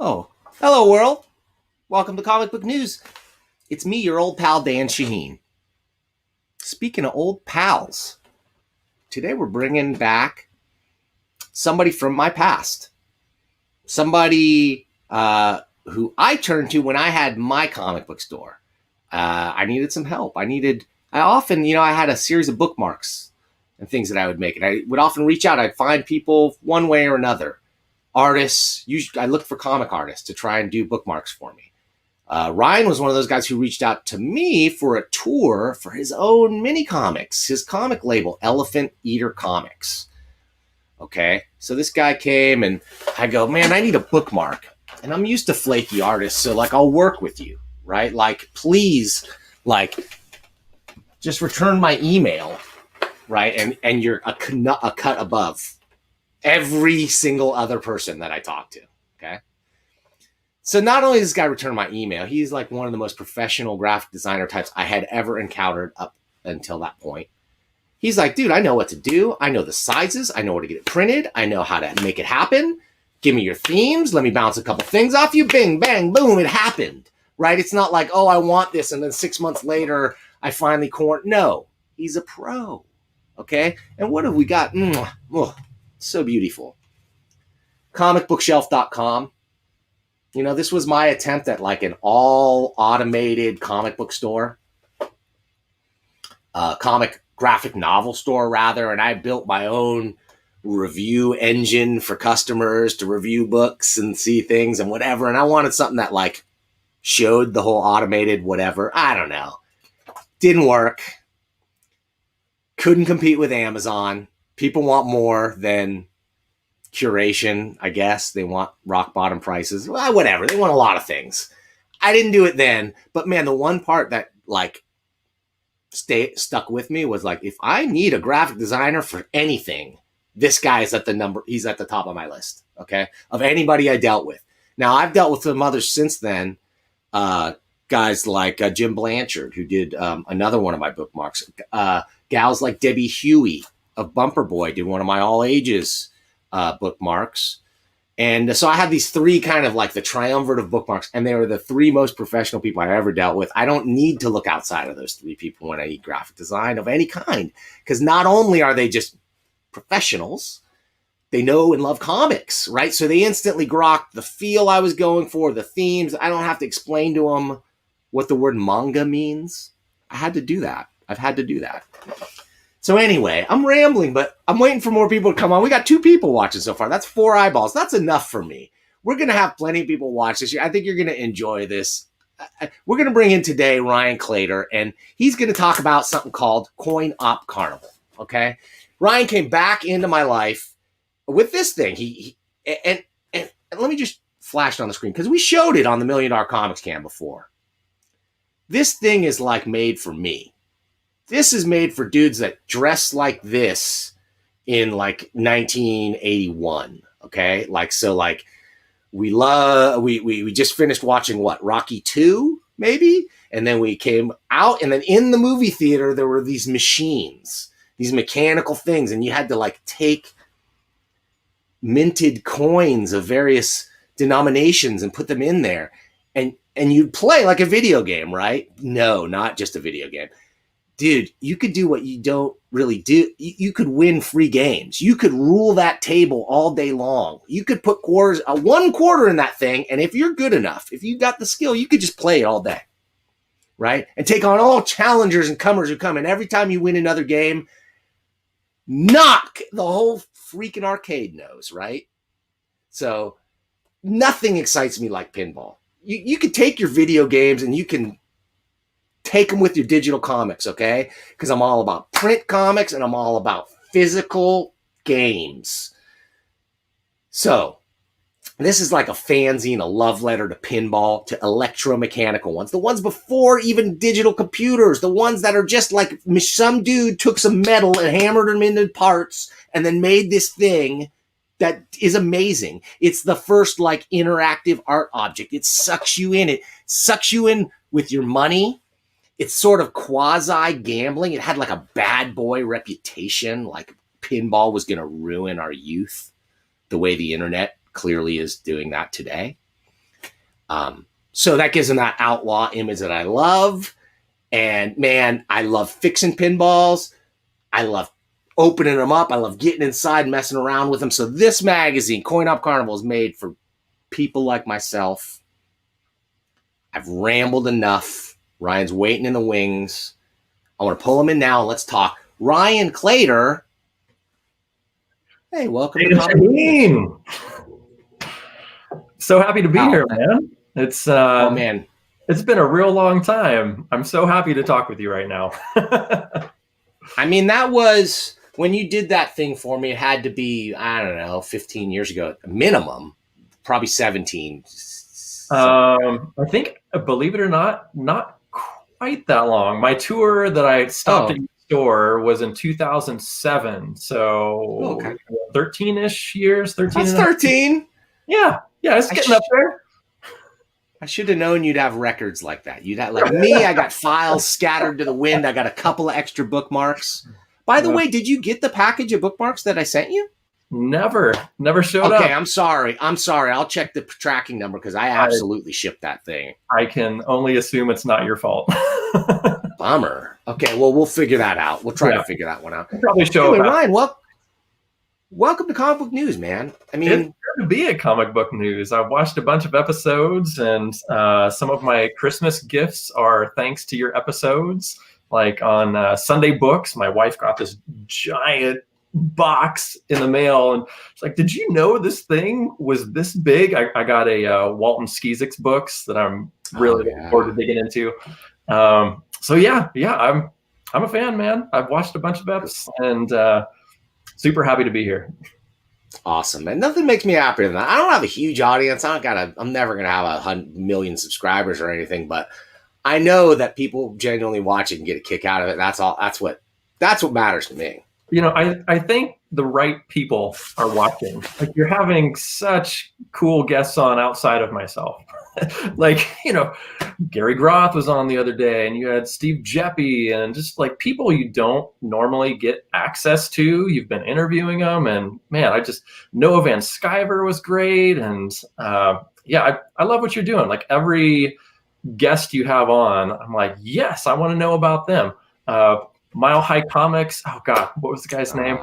Oh, hello world. Welcome to Comic Book News. It's me, your old pal, Dan Shaheen. Speaking of old pals, today we're bringing back somebody from my past. Somebody who I turned to when I had my comic book store. I needed some help. I had a series of bookmarks and things that I would make. And I would often reach out. I'd find people one way or another. Artists, usually I looked for comic artists to try and do bookmarks for me. Ryan was one of those guys who reached out to me for a tour for his own mini comics, his comic label, Elephant Eater Comics. Okay, so this guy came and I go, man, I need a bookmark. And I'm used to flaky artists, so I'll work with you, right? Please, just return my email, right? And you're a cut above every single other person that I talk to, okay? So not only does this guy return my email, he's like one of the most professional graphic designer types I had ever encountered up until that point. He's like, dude, I know what to do. I know the sizes. I know where to get it printed. I know how to make it happen. Give me your themes. Let me bounce a couple things off you. Bing, bang, boom, it happened, right? It's not like, oh, I want this, and then 6 months later, I finally No, he's a pro, okay? And what have we got? So beautiful. Comicbookshelf.com. This was my attempt at an all automated comic book store. Comic graphic novel store, rather. And I built my own review engine for customers to review books and see things and whatever. And I wanted something that showed the whole automated whatever. I don't know. Didn't work. Couldn't compete with Amazon. People want more than curation, I guess. They want rock bottom prices. Well, whatever. They want a lot of things. I didn't do it then. But man, the one part that stuck with me was if I need a graphic designer for anything, this guy is he's at the top of my list, okay? Of anybody I dealt with. Now, I've dealt with some others since then. Guys like Jim Blanchard, who did another one of my bookmarks. Gals like Debbie Huey of Bumper Boy did one of my all ages bookmarks. And so I had these three kind of the triumvirate of bookmarks, and they were the three most professional people I ever dealt with. I don't need to look outside of those three people when I need graphic design of any kind, because not only are they just professionals, they know and love comics, right? So they instantly grokked the feel I was going for, the themes. I don't have to explain to them what the word manga means. I've had to do that. So anyway, I'm rambling, but I'm waiting for more people to come on. We got 2 people watching so far. That's 4 eyeballs. That's enough for me. We're going to have plenty of people watch this year. I think you're going to enjoy this. We're going to bring in today Ryan Claytor, and he's going to talk about something called Coin Op Carnival, okay? Ryan came back into my life with this thing. And let me just flash it on the screen, because we showed it on the $1 Million Comics Cam before. This thing is made for me. This is made for dudes that dress like this in like 1981. Okay. We just finished watching Rocky 2 maybe. And then we came out, and then in the movie theater, there were these machines, these mechanical things. And you had to like take minted coins of various denominations and put them in there. And you'd play like a video game, right? No, not just a video game. Dude, you could do what you don't really do. You could win free games. You could rule that table all day long. You could put one quarter in that thing, and if you're good enough, if you got the skill, you could just play it all day, right? And take on all challengers and comers who come. And every time you win another game, knock the whole freaking arcade knows, right? So nothing excites me like pinball. You could take your video games and you can take them with your digital comics, okay? Because I'm all about print comics and I'm all about physical games. So this is like a fanzine, a love letter to pinball, to electro-mechanical ones. The ones before even digital computers. The ones that are just like some dude took some metal and hammered them into parts and then made this thing that is amazing. It's the first like interactive art object. It sucks you in. It sucks you in with your money. It's sort of quasi gambling. It had like a bad boy reputation. Like pinball was going to ruin our youth the way the internet clearly is doing that today. So that gives them that outlaw image that I love. And man, I love fixing pinballs. I love opening them up. I love getting inside and messing around with them. So this magazine, Coin Op Carnival, is made for people like myself. I've rambled enough. Ryan's waiting in the wings. I want to pull him in now. Let's talk. Ryan Claytor. Hey, welcome to Comic. So happy to be here, man. It's man. It's been a real long time. I'm so happy to talk with you right now. I mean, that was when you did that thing for me. It had to be, I don't know, 15 years ago, minimum, probably 17. I think, believe it or not quite that long. My tour that I stopped at your store was in 2007. So 13-ish years. 13. That's 13. Yeah, it's getting up there. I should have known you'd have records like that. You'd have, like me, I got files scattered to the wind. I got a couple of extra bookmarks. By the way, did you get the package of bookmarks that I sent you? Never showed up. Okay, I'm sorry. I'll check the tracking number because I absolutely shipped that thing. I can only assume it's not your fault. Bummer. Okay, well, we'll figure that out. We'll try to figure that one out. I'll probably show anyway, up. Ryan, welcome to Comic Book News, man. I mean, it's good to be at Comic Book News. I've watched a bunch of episodes, and some of my Christmas gifts are thanks to your episodes. Like on Sunday Books, my wife got this giant box in the mail, and she's like, "Did you know this thing was this big?" I got a Walton Skeezix books that I'm really looking forward to digging into. So yeah, I'm a fan, man. I've watched a bunch of episodes, and super happy to be here. Awesome, man. Nothing makes me happier than that. I don't have a huge audience. I'm never gonna have 100 million subscribers or anything, but I know that people genuinely watch it and get a kick out of it. That's all. That's what matters to me. You know, I think the right people are watching. Like, you're having such cool guests on outside of myself. Like, you know, Gary Groth was on the other day, and you had Steve Jeppy, and just like people you don't normally get access to. You've been interviewing them, and man, Noah Van Sciver was great, and I love what you're doing. Like, every guest you have on, I'm like, yes, I want to know about them. Mile High Comics. Oh God, what was the guy's name?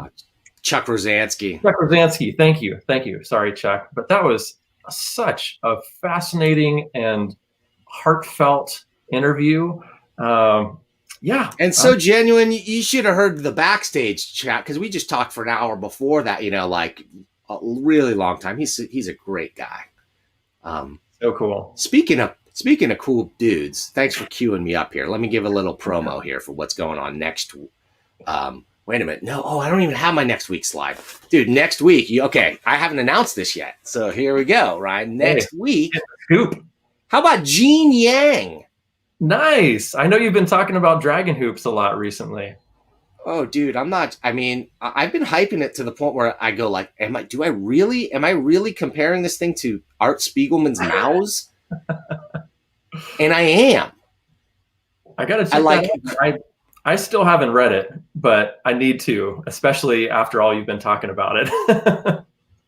Chuck Rosansky. Chuck Rosansky. Thank you. Sorry, Chuck. But that was such a fascinating and heartfelt interview. And so genuine. You should have heard the backstage chat, because we just talked for an hour before that. You know, like a really long time. He's a great guy. So cool. Speaking of cool dudes, thanks for queuing me up here. Let me give a little promo here for what's going on next. Wait a minute. No, I don't even have my next week's slide. Dude, next week. I haven't announced this yet. So here we go, Ryan. Next week. Hoop. How about Gene Yang? Nice. I know you've been talking about Dragon Hoops a lot recently. Oh, dude, I'm not. I mean, I've been hyping it to the point where I go like, am I really comparing this thing to Art Spiegelman's Mouse? And I am. I got to I check like. that out. I still haven't read it, but I need to, especially after all you've been talking about it.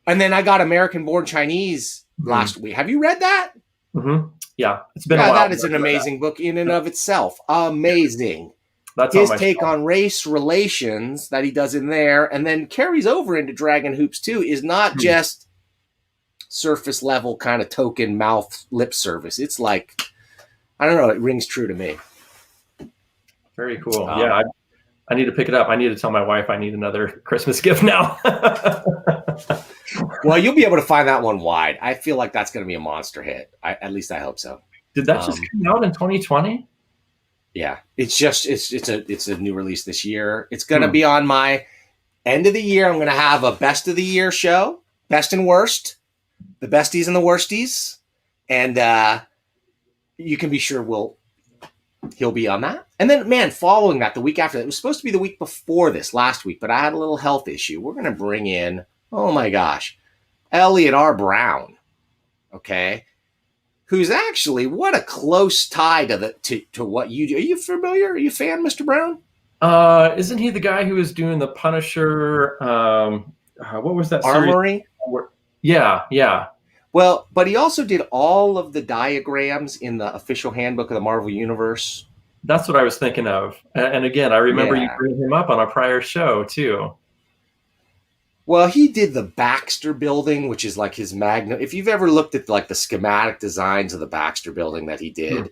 And then I got American Born Chinese last week. Have you read that? Mm-hmm. Yeah, it's been a while. That is an amazing book in and of itself. Amazing. That's his take on race relations that he does in there, and then carries over into Dragon Hoops too, is not just surface level kind of token mouth lip service. It's like, I don't know, it rings true to me. Very cool. Yeah, I need to pick it up. I need to tell my wife I need another Christmas gift now. Well, you'll be able to find that one wide. I feel like that's going to be a monster hit. At least I hope so. Did that just come out in 2020? Yeah, it's a new release this year. It's going to be on my end of the year. I'm going to have a best of the year show, best and worst, the besties and the worsties, and you can be sure he'll be on that. And then, man, following that, the week after that, it was supposed to be the week before this, last week, but I had a little health issue. We're going to bring in, oh my gosh, Elliot R. Brown, okay, who's actually, what a close tie to what you do. Are you familiar? Are you a fan, Mr. Brown? Isn't he the guy who was doing the Punisher? What was that? Armory? Series? Yeah. Well, but he also did all of the diagrams in the official handbook of the Marvel Universe. That's what I was thinking of. And again, I remember you bringing him up on a prior show too. Well, he did the Baxter Building, which is like his magnum. If you've ever looked at like the schematic designs of the Baxter Building that he did,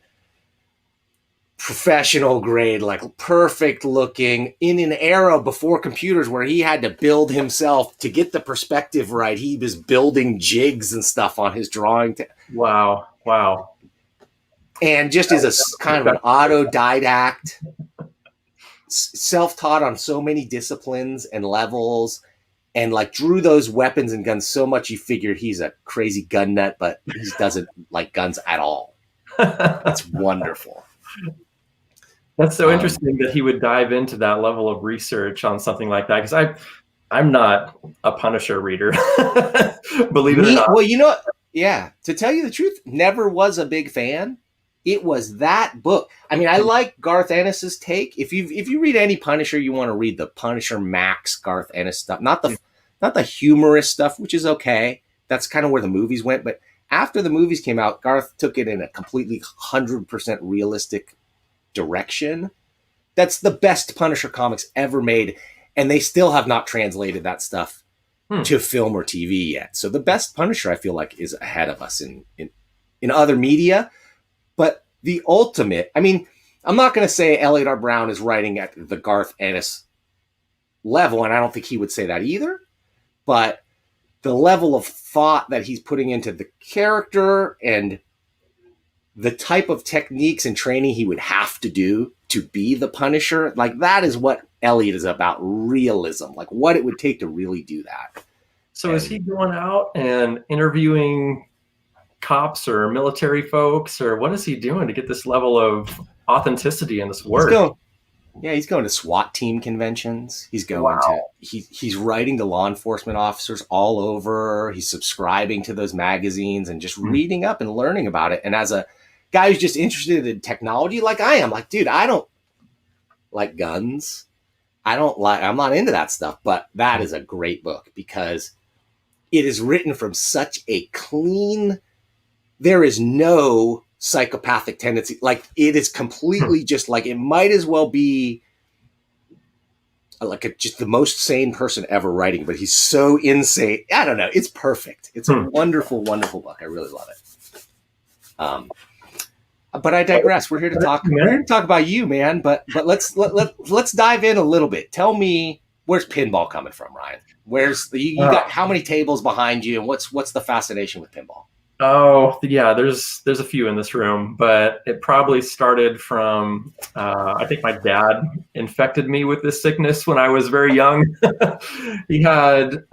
professional grade, like perfect looking, in an era before computers where he had to build himself to get the perspective right. He was building jigs and stuff on his drawing. Wow. And just as a kind of an autodidact, self-taught on so many disciplines and levels, and like drew those weapons and guns so much you figured he's a crazy gun nut, but he doesn't like guns at all. It's wonderful. That's so interesting that he would dive into that level of research on something like that, because I'm not a Punisher reader, believe it or not. Well, you know, to tell you the truth, never was a big fan. It was that book. I mean, I like Garth Ennis's take. If you read any Punisher, you want to read the Punisher Max Garth Ennis stuff, not the humorous stuff, which is okay. That's kind of where the movies went. But after the movies came out, Garth took it in a completely 100% realistic direction. That's the best Punisher comics ever made, and they still have not translated that stuff to film or TV yet. So the best Punisher, I feel like, is ahead of us in other media. But the ultimate, I mean, I'm not going to say Elliot R. Brown is writing at the Garth Ennis level, and I don't think he would say that either. But the level of thought that he's putting into the character and the type of techniques and training he would have to do to be the Punisher, like that is what Elliot is about, realism, like what it would take to really do that. So is he going out and interviewing cops or military folks, or what is he doing to get this level of authenticity in this work? He's going to SWAT team conventions. He's going to he's writing to law enforcement officers all over. He's subscribing to those magazines and just reading up and learning about it. And as a guy who's just interested in technology like I am, like, dude, I don't like guns. I'm not into that stuff, but that is a great book because it is written from such a clean, there is no psychopathic tendency. Like it is completely just like, it might as well be like just the most sane person ever writing, but he's so insane. I don't know. It's perfect. It's a wonderful, wonderful book. I really love it. But I digress. We're here to talk about you, man. But let's dive in a little bit. Tell me, where's pinball coming from, Ryan? Where's you got how many tables behind you, and what's the fascination with pinball? Oh yeah, there's a few in this room, but it probably started from I think my dad infected me with this sickness when I was very young. He had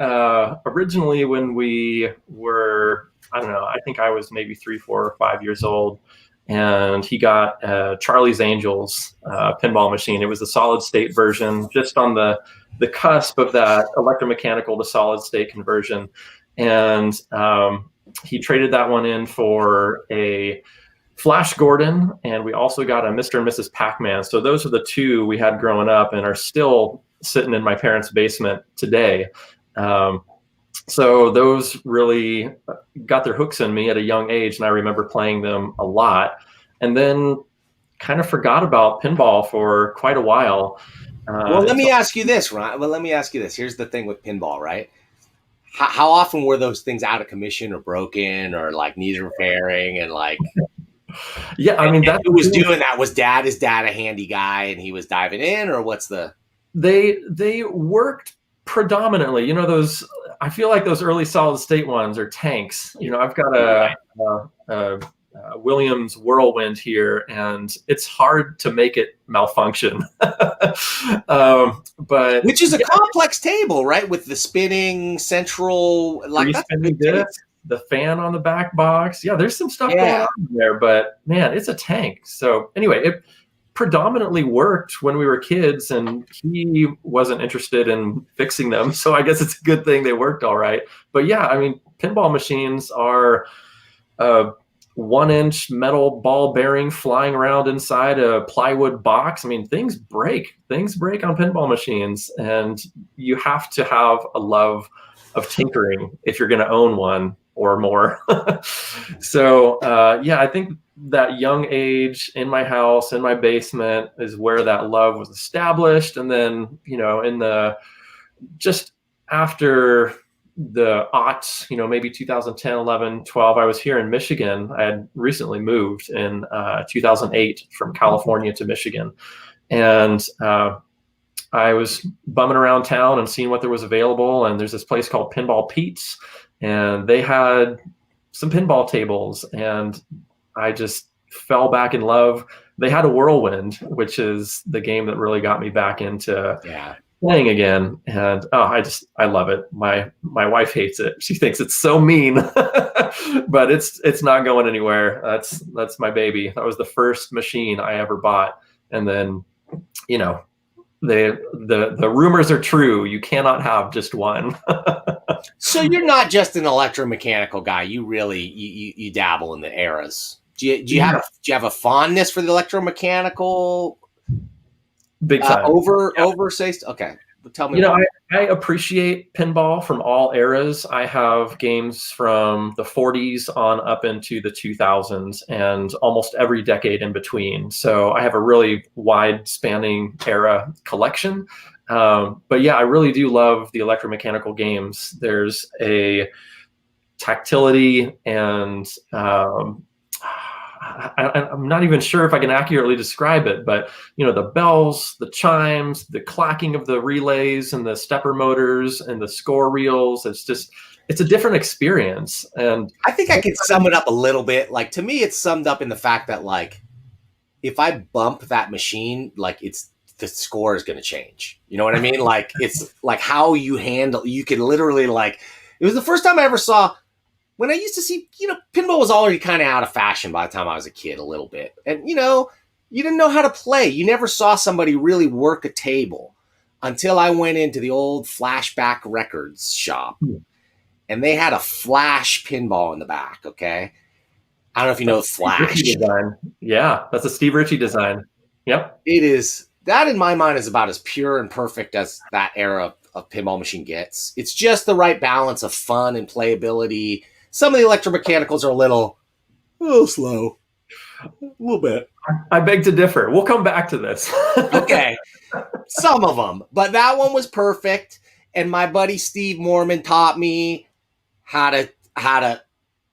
originally when we were, I don't know, I think I was maybe 3, 4, or 5 years old. and he got Charlie's Angels pinball machine. It was the solid state version, just on the cusp of that electromechanical to solid state conversion. And he traded that one in for a Flash Gordon, and we also got a Mr. and Mrs. Pac-Man. So those are the two we had growing up and are still sitting in my parents' basement today. So those really got their hooks in me at a young age, and I remember playing them a lot. And then kind of forgot about pinball for quite a while. Well, let me ask you this, Ron. Well, let me ask you this. Here's the thing with pinball, right? How often were those things out of commission or broken or like needed repairing and like? Yeah, I mean, who was doing that? Was his dad a handy guy and he was diving in, or what's the? They worked predominantly. You know, those. I feel like those early solid state ones are tanks. You know, I've got a Williams Whirlwind here, and it's hard to make it malfunction. But which is a complex table, right? With the spinning central, like spinning disc, the fan on the back box. Yeah, there's some stuff going on there, but man, it's a tank. So anyway, it predominantly worked when we were kids, and he wasn't interested in fixing them. So I guess it's a good thing they worked all right. But yeah, I mean, pinball machines are 1-inch metal ball bearing flying around inside a plywood box. I mean, things break on pinball machines, and you have to have a love of tinkering if you're going to own one or more. So yeah, I think that young age in my house, in my basement, is where that love was established. And then, you know, in the just after the aughts, you know, maybe 2010, 11, 12, I was here in Michigan. I had recently moved in 2008 from California to Michigan. And I was bumming around town and seeing what there was available. And there's this place called Pinball Pete's, and they had some pinball tables, and I just fell back in love. They had a Whirlwind, which is the game that really got me back into playing again. And I love it. My wife hates it. She thinks it's so mean, but it's not going anywhere. That's my baby. That was the first machine I ever bought. And then, you know, the rumors are true. You cannot have just one. So you're not just an electromechanical guy. You really you dabble in the eras. Do you have a fondness for the electromechanical? Big time. Okay, tell me. You know, I appreciate pinball from all eras. I have games from the 40s on up into the 2000s and almost every decade in between. So I have a really wide spanning era collection. But yeah, I really do love the electromechanical games. There's a tactility and I'm not even sure if I can accurately describe it, but you know, the bells, the chimes, the clacking of the relays and the stepper motors and the score reels. It's a different experience. And I think I could sum it up a little bit. Like, to me, it's summed up in the fact that, like, if I bump that machine, like, the score is going to change. You know what I mean? Like, it's like how you handle, you can literally, like, it was the first time I ever saw, when I used to see, you know, pinball was already kind of out of fashion by the time I was a kid, a little bit. And, you know, you didn't know how to play. You never saw somebody really work a table until I went into the old Flashback Records shop. And they had a Flash pinball in the back, okay? I don't know if you know Flash. Design. Yeah, that's a Steve Ritchie design. Yep. It is. That, in my mind, is about as pure and perfect as that era of pinball machine gets. It's just the right balance of fun and playability. Some of the electromechanicals are a little slow. A little bit. I beg to differ. We'll come back to this. Okay. Some of them. But that one was perfect. And my buddy Steve Mormon taught me that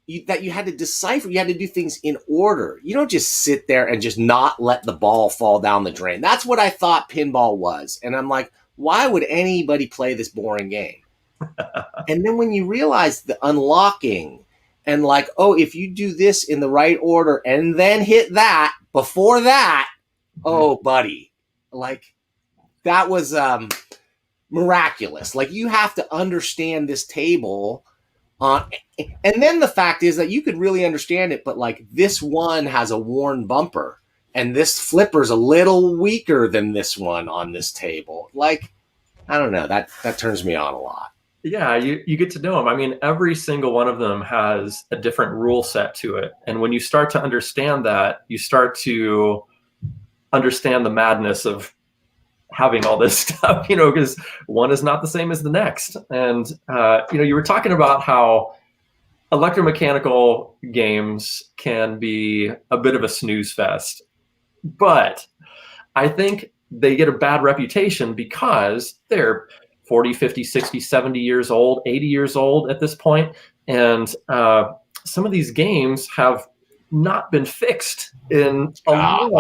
you had to decipher. You had to do things in order. You don't just sit there and just not let the ball fall down the drain. That's what I thought pinball was. And I'm like, why would anybody play this boring game? And then when you realize the unlocking and like, oh, if you do this in the right order and then hit that before that, oh, buddy, like that was miraculous. Like, you have to understand this table And then the fact is that you could really understand it, but like this one has a worn bumper and this flipper's a little weaker than this one on this table. Like, I don't know, that turns me on a lot. Yeah, you get to know them. I mean, every single one of them has a different rule set to it. And when you start to understand that, you start to understand the madness of having all this stuff, because one is not the same as the next. And, you were talking about how electromechanical games can be a bit of a snooze fest. But I think they get a bad reputation because they're 40, 50, 60, 70 years old, 80 years old at this point. And some of these games have not been fixed in a long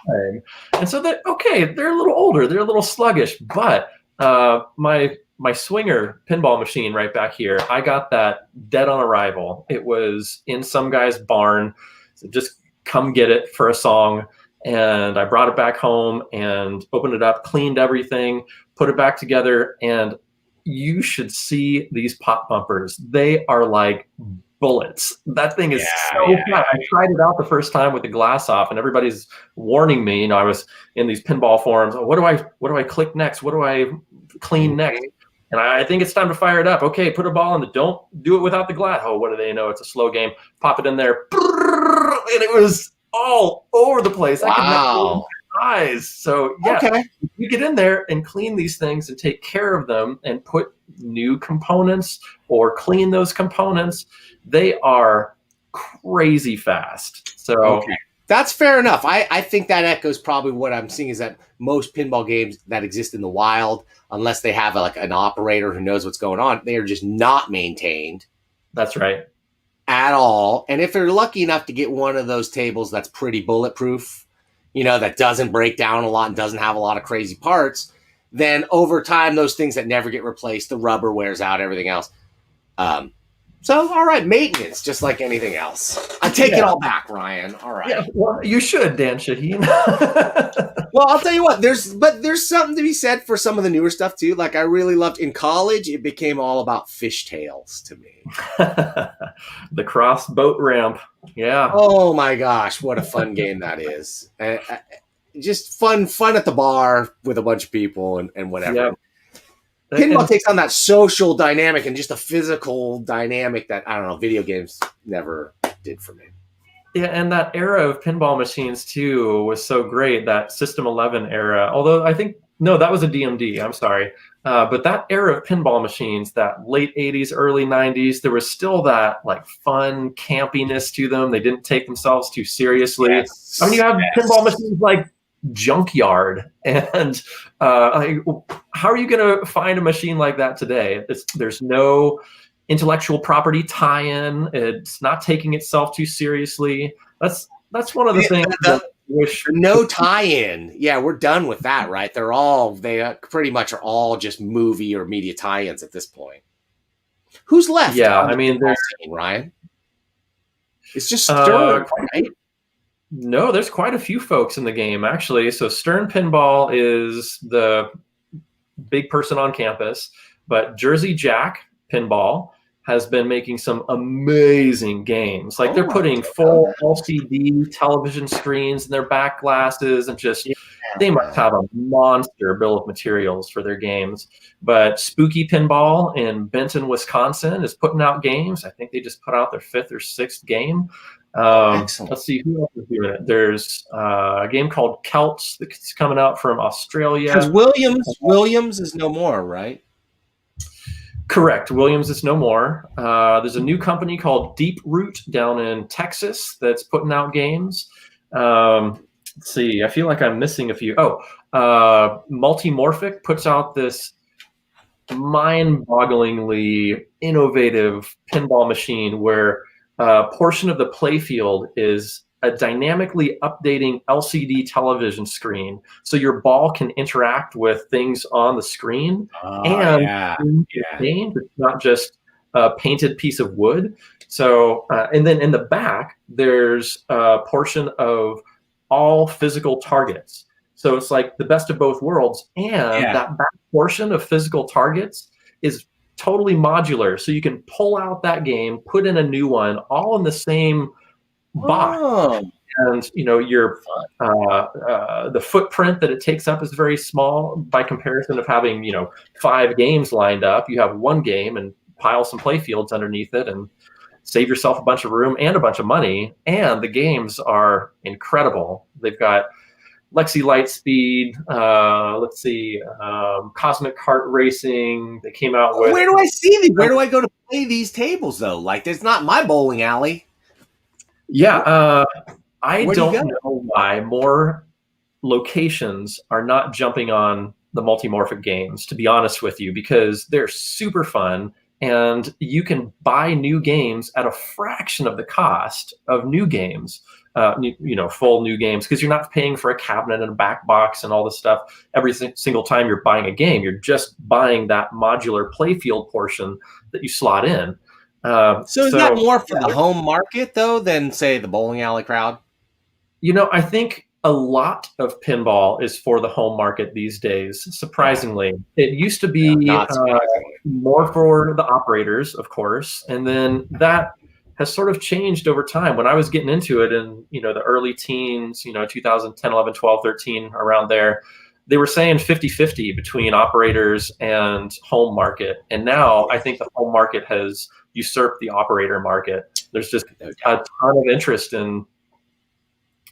time. And so they're a little older, they're a little sluggish, but my Swinger pinball machine right back here, I got that dead on arrival. It was in some guy's barn. So just come get it for a song. And I brought it back home and opened it up, cleaned everything, put it back together. And you should see these pop bumpers. They are like bullets. That thing is so fun. I tried it out the first time with the glass off, and everybody's warning me. I was in these pinball forums. What do I click next? What do I clean next? And I think it's time to fire it up. Okay, put a ball in the. Don't do it without the glass. Oh, what do they know? It's a slow game. Pop it in there, and it was all over the place. I could not believe my eyes. So you get in there and clean these things and take care of them and put new components or clean those components. They are crazy fast. So that's fair enough. I think that echoes probably what I'm seeing is that most pinball games that exist in the wild, unless they have like an operator who knows what's going on, they are just not maintained. That's right. At all. And if you're lucky enough to get one of those tables that's pretty bulletproof, that doesn't break down a lot and doesn't have a lot of crazy parts, then over time, those things that never get replaced, the rubber wears out, everything else. So, all right, maintenance, just like anything else. I take it all back, Ryan. All right. Yeah, well, you should, Dan Shaheen. Well, I'll tell you what, there's something to be said for some of the newer stuff too. Like I really loved in college, it became all about fishtails to me. The cross boat ramp. Yeah. Oh my gosh, what a fun game that is. Just fun at the bar with a bunch of people and whatever. Yep. Pinball takes on that social dynamic and just a physical dynamic that, I don't know, video games never did for me. Yeah, and that era of pinball machines, too, was so great, that System 11 era. Although I think, no, that was a DMD, I'm sorry. But that era of pinball machines, that late 80s, early 90s, there was still that like fun campiness to them. They didn't take themselves too seriously. Yes. I mean, you have pinball machines like Junkyard, and how are you going to find a machine like that today? There's no intellectual property tie-in. It's not taking itself too seriously. That's one of the things that I wish. No tie-in. Yeah, we're done with that, right? They pretty much are all just movie or media tie-ins at this point. Who's left? Yeah, I mean, there's Ryan. It's just Stern, right? No, there's quite a few folks in the game, actually. So Stern Pinball is the big person on campus, but Jersey Jack Pinball has been making some amazing games. Like they're putting full LCD television screens in their back glasses and just they must have a monster bill of materials for their games. But Spooky Pinball in Benton, Wisconsin is putting out games. I think they just put out their 5th or 6th game. Let's see who else is doing it. There's a game called Celts that's coming out from Australia. Because Williams is no more, right? Correct. Williams is no more. There's a new company called Deep Root down in Texas that's putting out games. Let's see. I feel like I'm missing a few. Multimorphic puts out this mind-bogglingly innovative pinball machine where a portion of the playfield is a dynamically updating LCD television screen, so your ball can interact with things on the screen in the game. It's not just a painted piece of wood. So, and then in the back, there's a portion of all physical targets. So it's like the best of both worlds, and that back portion of physical targets is totally modular. So you can pull out that game, put in a new one, all in the same box. Oh. And your the footprint that it takes up is very small by comparison of having 5 games lined up. You have one game and pile some play fields underneath it and save yourself a bunch of room and a bunch of money. And the games are incredible. They've got Lexi Lightspeed, Cosmic Kart Racing. They came out with. Where do I see these? Where do I go to play these tables though? Like, there's not my bowling alley. Yeah, I Where do you don't know why more locations are not jumping on the multimorphic games, to be honest with you, because they're super fun and you can buy new games at a fraction of the cost of new games, full new games, because you're not paying for a cabinet and a back box and all this stuff every single time you're buying a game. You're just buying that modular playfield portion that you slot in. So is that more for the home market though than say the bowling alley crowd? I think a lot of pinball is for the home market these days, surprisingly. It used to be more for the operators, of course, and then that has sort of changed over time. When I was getting into it in the early teens, 2010, 11, 12, 13, around there, they were saying 50-50 between operators and home market. And now I think the home market has usurped the operator market. There's just a ton of interest in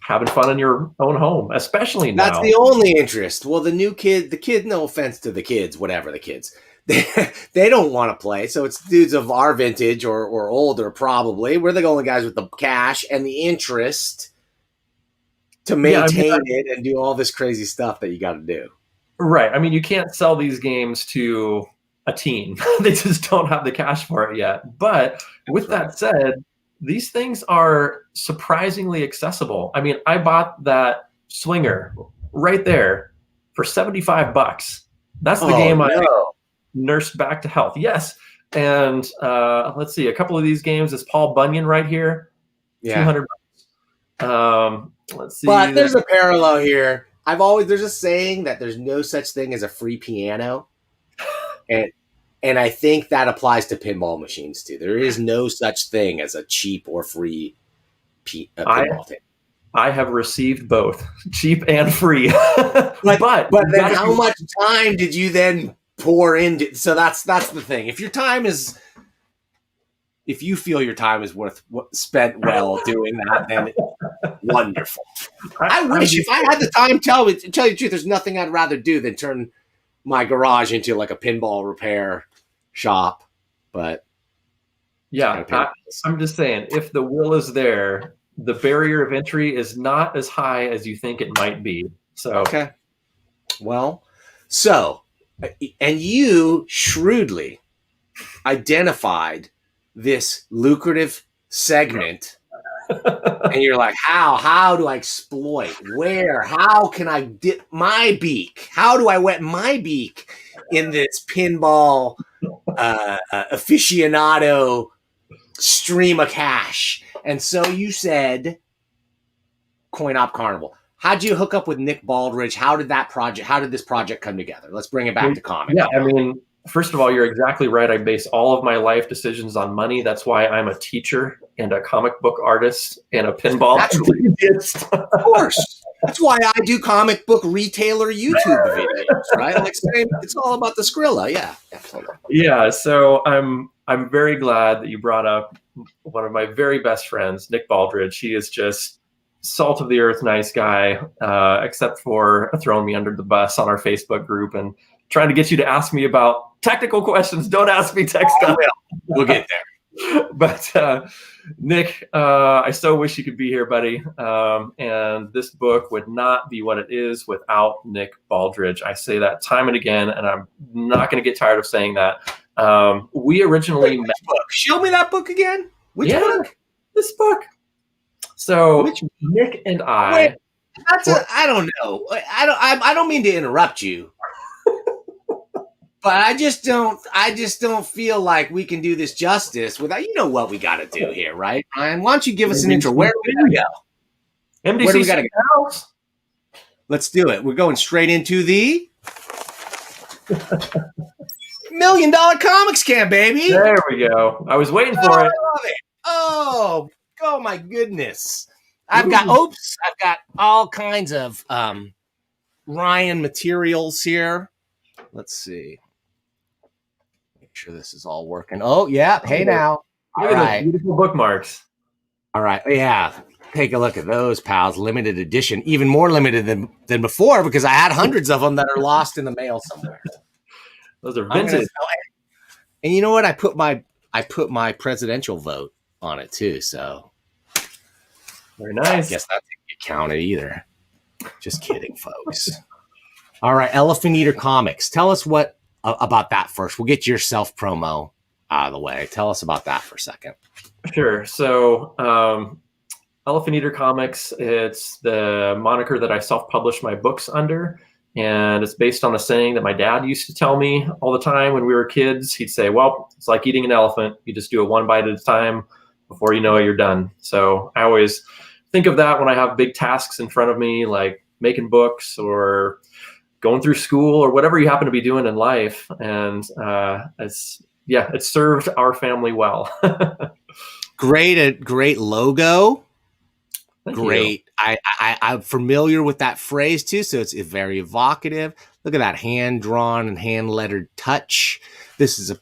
having fun in your own home, especially now. That's the only interest. Well, the kid, no offense to the kids, whatever the kids, they don't want to play. So it's dudes of our vintage or older, probably. We're the only guys with the cash and the interest to maintain it and do all this crazy stuff that you got to do. Right. I mean, you can't sell these games to a teen. They just don't have the cash for it yet. But with that said, these things are surprisingly accessible. I mean, I bought that Swinger right there for $75. That's the game I nursed back to health. Yes. And let's see, a couple of these games is Paul Bunyan right here. Yeah. $200. Let's see. But there's a parallel here. There's a saying that there's no such thing as a free piano. And I think that applies to pinball machines too. There is no such thing as a cheap or free pinball table. I have received both, cheap and free. but then how much time did you then pour into? So that's the thing. If you feel your time is spent well doing that, then wonderful. I wish if I had the time, tell you the truth, there's nothing I'd rather do than turn my garage into like a pinball repair shop. But yeah, I'm just saying, if the will is there, the barrier of entry is not as high as you think it might be. So okay. Well, and you shrewdly identified this lucrative segment. And you're like, how do I exploit? Where? How can I dip my beak? How do I wet my beak in this pinball aficionado stream of cash? And so you said Coin Op Carnival. How'd you hook up with Nick Baldridge? How did this project come together? Let's bring it back to comics. Yeah, I mean, first of all, you're exactly right. I base all of my life decisions on money. That's why I'm a teacher and a comic book artist and a pinball enthusiast. Of course. That's why I do comic book retailer YouTube videos, right? Like, it's all about the Skrilla. Yeah, absolutely. Yeah, so I'm very glad that you brought up one of my very best friends, Nick Baldridge. He is just salt of the earth, nice guy, except for throwing me under the bus on our Facebook group and trying to get you to ask me about technical questions. Don't ask me tech stuff. We'll get there. But Nick, I so wish you could be here, buddy. And this book would not be what it is without Nick Baldridge. I say that time and again, and I'm not going to get tired of saying that. We originally met. Book? Show me that book again. Which book? This book. So Nick and I. I don't know. I don't mean to interrupt you. But I just don't feel like we can do this justice without, what we got to do here, right, Ryan? Why don't you give us an intro? Where do we go? MDC Where do we gotta go? Let's do it. We're going straight into the $1 million comics can, baby. There we go. I was waiting for it. I love it. Oh my goodness. I've got all kinds of Ryan materials here. Let's see. Make sure this is all working. Oh, yeah. Hey, now. Look at those beautiful bookmarks. All right. Yeah. Take a look at those, pals. Limited edition. Even more limited than before because I had hundreds of them that are lost in the mail somewhere. Those are vintage. And you know what? I put my presidential vote on it too. So very nice. I guess that didn't get counted either. Just kidding, folks. All right, Elephant Eater Comics. Tell us what about that first. We'll get your self promo out of the way. Tell us about that for a second. Sure. So, Elephant Eater Comics. It's the moniker that I self-published my books under. And it's based on a saying that my dad used to tell me all the time when we were kids. He'd say, well, it's like eating an elephant. You just do it one bite at a time. Before you know it, you're done. So I always think of that when I have big tasks in front of me, like making books or going through school or whatever you happen to be doing in life. And it served our family well. Great logo. Thank Great. you. I'm familiar with that phrase too, so it's very evocative. Look at that hand-drawn and hand-lettered touch. This is a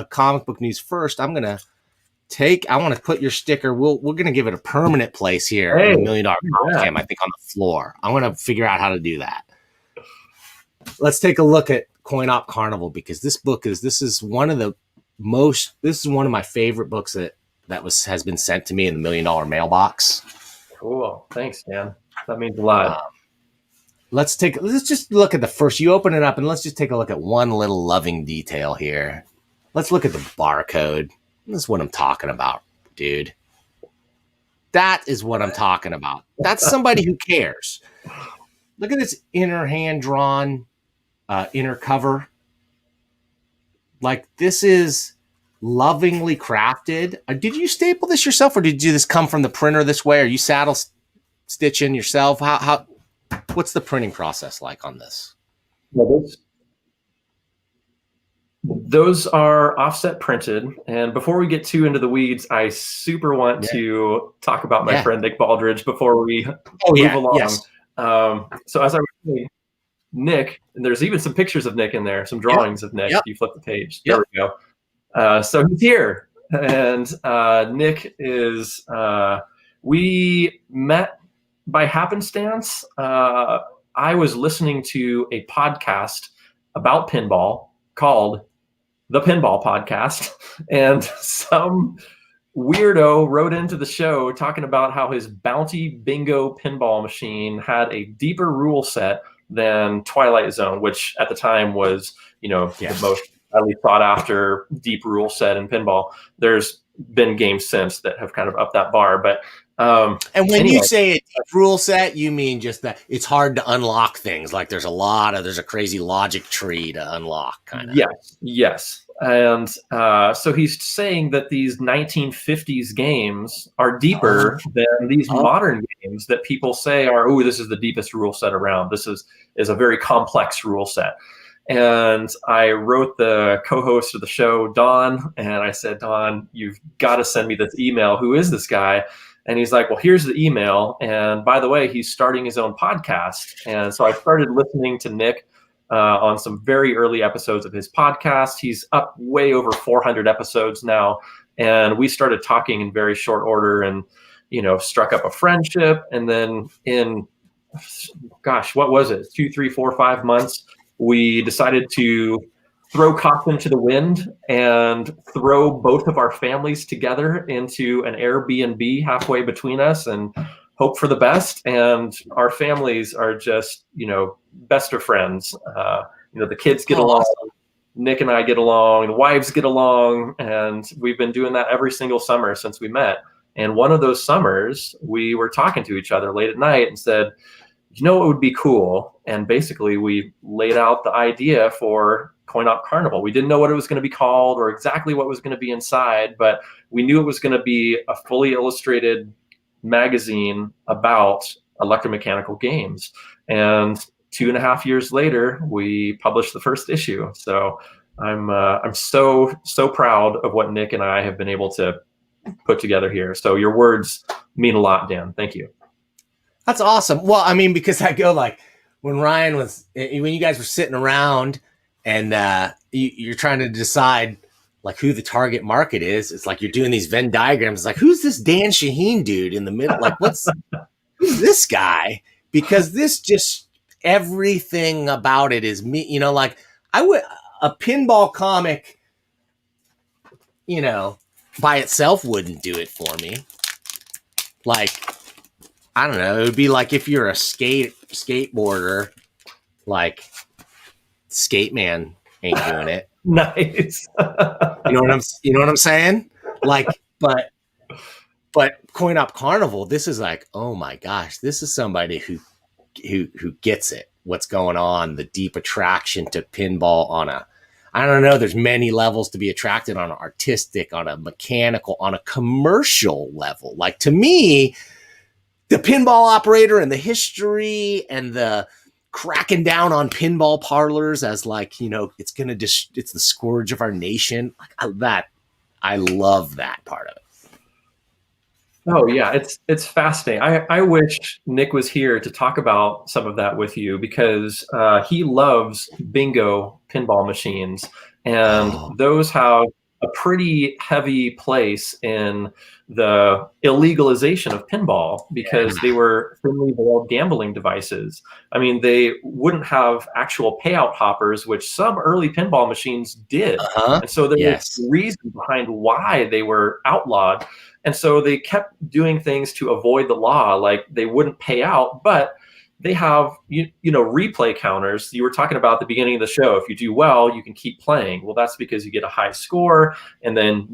comic book news first. I want to put your sticker. We're going to give it a permanent place here in the $1 Million Comic Cam, I think, on the floor. I want to figure out how to do that. Let's take a look at Coin Op Carnival because this is one of my favorite books that has been sent to me in the $1 Million mailbox. Cool. Thanks, man. That means a lot. Let's just look at the first. You open it up and let's just take a look at one little loving detail here. Let's look at the barcode. This is what I'm talking about, dude. That is what I'm talking about. That's somebody who cares. Look at this inner hand-drawn inner cover. Like, this is lovingly crafted. Did you staple this yourself, or did you this come from the printer this way? Are you saddle stitching yourself? What's the printing process like on this? Well, those are offset printed. And before we get too into the weeds, I super want to talk about my friend Nick Baldridge before we move along. Yes. So as I was saying, Nick, and there's even some pictures of Nick in there, some drawings of Nick. You flip the page. There we go. So he's here. And Nick is, we met by happenstance. I was listening to a podcast about pinball called The Pinball Podcast, and some weirdo wrote into the show talking about how his Bounty Bingo pinball machine had a deeper rule set than Twilight Zone, which at the time was, the most highly thought after deep rule set in pinball. There's been games since that have kind of upped that bar, but and when you say a deep rule set, you mean just that it's hard to unlock things. Like there's a crazy logic tree to unlock, kind of. Yes. And so he's saying that these 1950s games are deeper than these modern games that people say are, this is the deepest rule set around. This is a very complex rule set. And I wrote the co-host of the show, Don, and I said, Don, you've got to send me this email. Who is this guy? And he's like, well, here's the email. And by the way, he's starting his own podcast. And so I started listening to Nick on some very early episodes of his podcast. He's up way over 400 episodes now. And we started talking in very short order and, struck up a friendship. And then in, what was it? 2, 3, 4, 5 months, we decided to throw caution to the wind and throw both of our families together into an Airbnb halfway between us and hope for the best. And our families are just, best of friends. The kids get along, Nick and I get along, the wives get along, and we've been doing that every single summer since we met. And one of those summers, we were talking to each other late at night and said, what would be cool? And basically we laid out the idea for Coin Op Carnival. We didn't know what it was going to be called or exactly what was going to be inside, but we knew it was going to be a fully illustrated magazine about electromechanical games. And 2.5 years later, we published the first issue. So I'm so proud of what Nick and I have been able to put together here. So your words mean a lot, Dan. Thank you. That's awesome. Well, I mean, because I go like when you guys were sitting around and you're trying to decide like who the target market is. It's like you're doing these Venn diagrams. It's like, who's this Dan Shaheen dude in the middle? Like, who's this guy? Because this just everything about it is me. You know, like a pinball comic, you know, by itself wouldn't do it for me. Like, I don't know. It would be like if you're a skateboarder, like Skate Man ain't doing it. Nice. You know what I'm saying? Like, but Coin Op Carnival, this is like, oh my gosh, this is somebody who gets it. What's going on? The deep attraction to pinball I don't know. There's many levels to be attracted on an artistic, on a mechanical, on a commercial level. Like to me, the pinball operator and the history and the cracking down on pinball parlors as like, you know, it's the scourge of our nation. Like I love that part of it. Oh yeah, it's fascinating. I wish Nick was here to talk about some of that with you because he loves bingo pinball machines, and those have a pretty heavy place in the illegalization of pinball because they were thinly veiled gambling devices. I mean, they wouldn't have actual payout hoppers, which some early pinball machines did. And so there was a reason behind why they were outlawed. And so they kept doing things to avoid the law, like they wouldn't pay out, but they have, you know, replay counters. You were talking about at the beginning of the show. If you do well, you can keep playing. Well, that's because you get a high score and then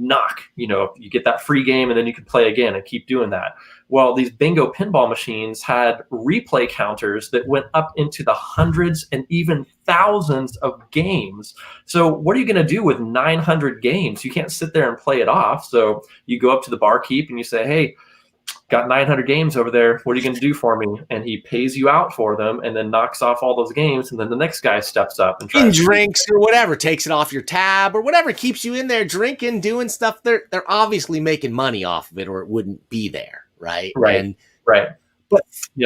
you know, you get that free game and then you can play again and keep doing that. Well, these bingo pinball machines had replay counters that went up into the hundreds and even thousands of games. So what are you going to do with 900 games? You can't sit there and play it off. So you go up to the barkeep and you say, hey, got 900 games over there. What are you going to do for me? And he pays you out for them and then knocks off all those games. And then the next guy steps up and tries drinks or whatever, takes it off your tab or whatever, keeps you in there drinking, doing stuff. They're obviously making money off of it or it wouldn't be there. Right. But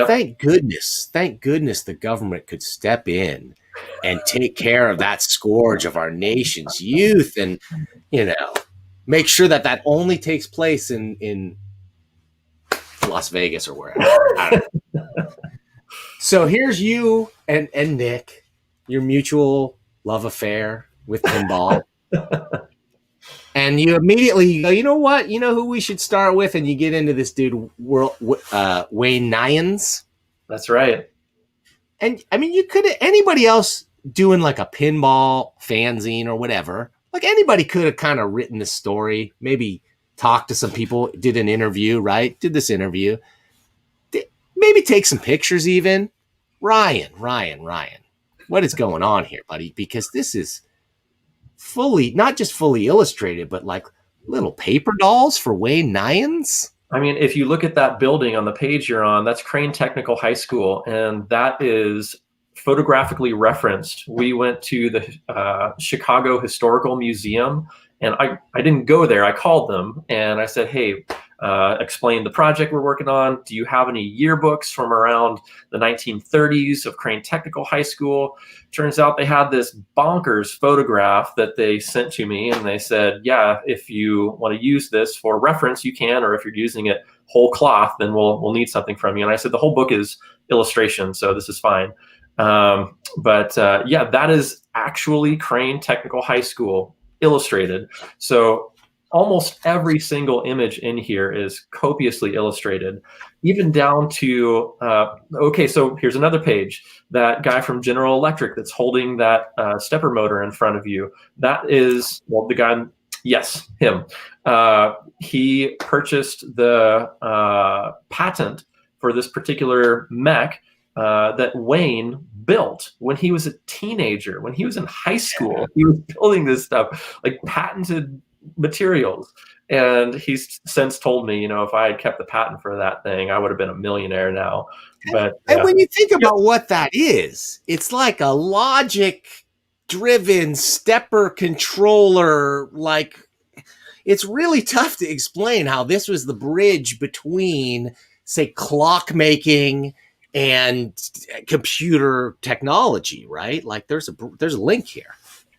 thank goodness the government could step in and take care of that scourge of our nation's youth and, you know, make sure that only takes place in Las Vegas or wherever. I don't know. So here's you and Nick, your mutual love affair with pinball. And you immediately go, you know what? You know who we should start with? And you get into this dude, Wayne Nyans. That's right. And I mean, you could anybody else doing like a pinball fanzine or whatever. Like anybody could have kind of written this story, maybe talked to some people, did an interview, right? Did this interview. Maybe take some pictures even. Ryan. What is going on here, buddy? Because this is not just fully illustrated, but like little paper dolls for Wayne Nyans. I mean, if you look at that building on the page you're on, that's Crane Technical High School, and that is photographically referenced. We went to the Chicago Historical Museum, and I didn't go there. I called them, and I said, hey, explain the project we're working on. Do you have any yearbooks from around the 1930s of Crane Technical High School? Turns out they had this bonkers photograph that they sent to me, and they said, yeah, if you want to use this for reference, you can, or if you're using it whole cloth, then we'll need something from you. And I said, the whole book is illustration, so this is fine. But that is actually Crane Technical High School illustrated. So almost every single image in here is copiously illustrated, even down to, so here's another page. That guy from General Electric that's holding that stepper motor in front of you, that is, well, the guy, yes, him. He purchased the patent for this particular mech that Wayne built when he was a teenager. When he was in high school, he was building this stuff, like patented materials. And he's since told me, you know, if I had kept the patent for that thing, I would have been a millionaire now. But and when you think about what that is, it's like a logic driven stepper controller. Like, it's really tough to explain how this was the bridge between, say, clockmaking and computer technology, right? Like, there's a link here.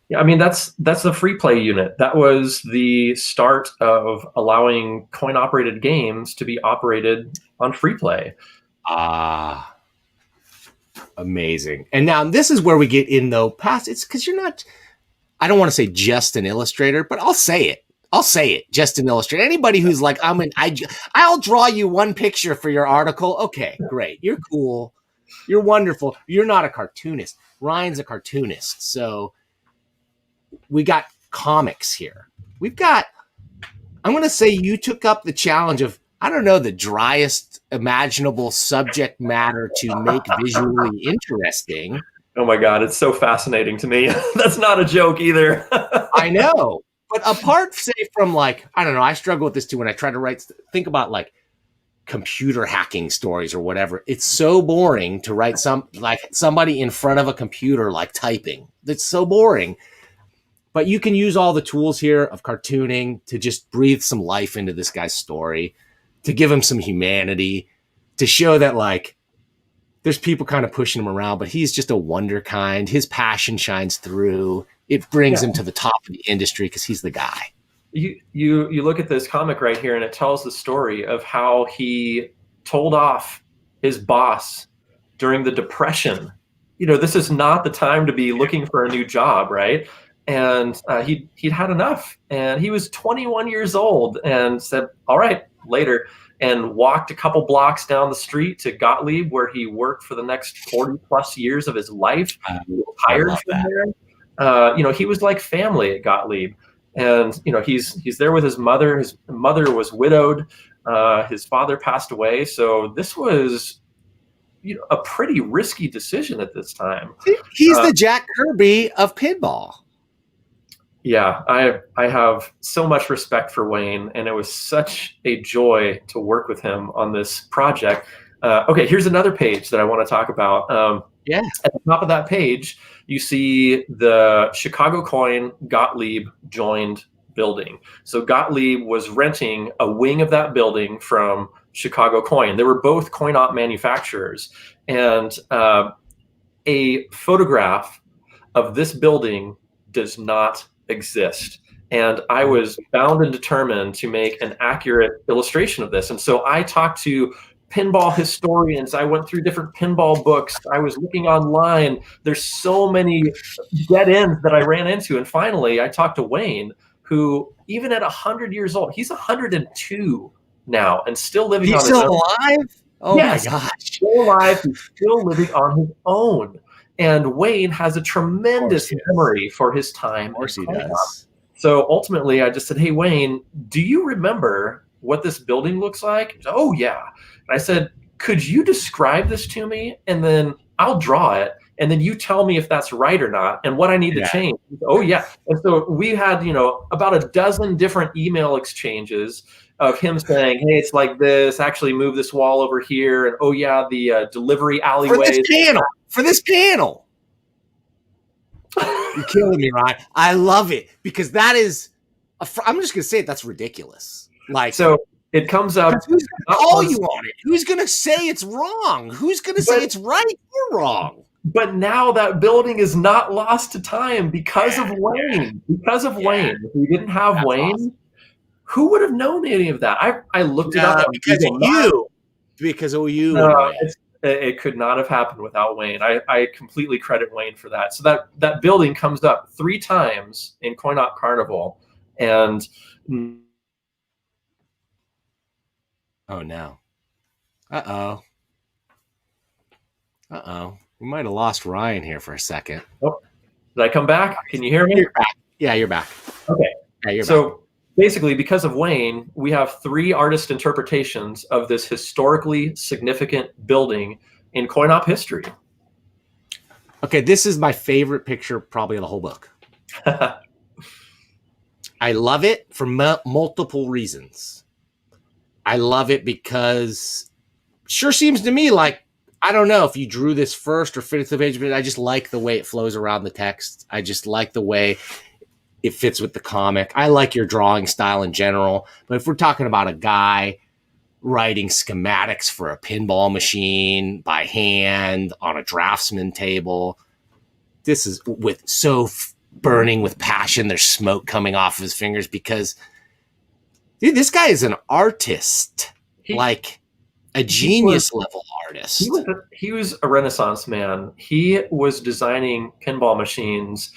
Yeah, I mean, that's the free play unit. That was the start of allowing coin-operated games to be operated on free play. Amazing. And now this is where we get in, though, past, it's because you're not, I don't want to say just an illustrator, but I'll say it. Just an illustrator. Anybody who's like, I'll draw you one picture for your article. Okay, great. You're cool. You're wonderful. You're not a cartoonist. Ryan's a cartoonist. So we got comics here. I'm going to say you took up the challenge of, I don't know, the driest imaginable subject matter to make visually interesting. Oh my God, it's so fascinating to me. That's not a joke either. I know. But apart, say, from like, I don't know, I struggle with this too when I try to think about like computer hacking stories or whatever. It's so boring to write somebody in front of a computer, like typing. It's so boring. But you can use all the tools here of cartooning to just breathe some life into this guy's story, to give him some humanity, to show that like there's people kind of pushing him around, but he's just a wonder kind. His passion shines through. It brings him to the top of the industry because he's the guy. You look at this comic right here, and it tells the story of how he told off his boss during the Depression. This is not the time to be looking for a new job, right? And he'd had enough, and he was 21 years old, and said, "All right, later," and walked a couple blocks down the street to Gottlieb, where he worked for the next 40 plus years of his life. Hired from there. He was like family at Gottlieb, and he's there with his mother. His mother was widowed. His father passed away, so this was a pretty risky decision at this time. He's the Jack Kirby of pinball. Yeah, I have so much respect for Wayne, and it was such a joy to work with him on this project. Okay, here's another page that I want to talk about. At the top of that page, you see the Chicago Coin Gottlieb joined building. So Gottlieb was renting a wing of that building from Chicago Coin. They were both coin-op manufacturers, and a photograph of this building does not exist. And I was bound and determined to make an accurate illustration of this. And so I talked to pinball historians. I went through different pinball books. I was looking online. There's so many dead ends that I ran into. And finally, I talked to Wayne, who, even at 100 years old, he's 102 now and still living on his own. He's still alive? Oh, yes, my gosh. Still alive. He's still living on his own. And Wayne has a tremendous memory for his time. Of course he does. So ultimately, I just said, "Hey, Wayne, do you remember what this building looks like?" He said, "Oh, yeah." And I said, "Could you describe this to me? And then I'll draw it. And then you tell me if that's right or not and what I need to change." Said, "Oh, yeah." And so we had, about a dozen different email exchanges of him saying, "Hey, it's like this. Actually, move this wall over here. And oh, yeah, the delivery alleyway. For this panel. You're killing me, Ryan. I love it because that is, I'm just going to say it, that's ridiculous. Like, so it comes up. Who's going to call you on it? Who's going to say it's wrong? Who's going to say it's right or wrong? But now that building is not lost to time because of Wayne. Because of Wayne. If we didn't have Wayne, awesome. Who would have known any of that? I looked it up. Because of you. Because of you. It could not have happened without Wayne. I completely credit Wayne for that. So that building comes up 3 times in Coin-Op Carnival. And oh, no. Uh-oh. We might have lost Ryan here for a second. Oh, did I come back? Can you hear me? You're back. Yeah, you're back. Okay. Yeah, you're back. Basically, because of Wayne, we have 3 artist interpretations of this historically significant building in coin-op history. Okay, this is my favorite picture probably of the whole book. I love it for multiple reasons. I love it because sure seems to me like I don't know if you drew this first or finished the page, but I just like the way it flows around the text. I just like the way it fits with the comic. I like your drawing style in general, but if we're talking about a guy writing schematics for a pinball machine by hand on a draftsman table, this is burning with passion. There's smoke coming off of his fingers because, dude, this guy is an artist, like a genius level artist. He was a Renaissance man. He was designing pinball machines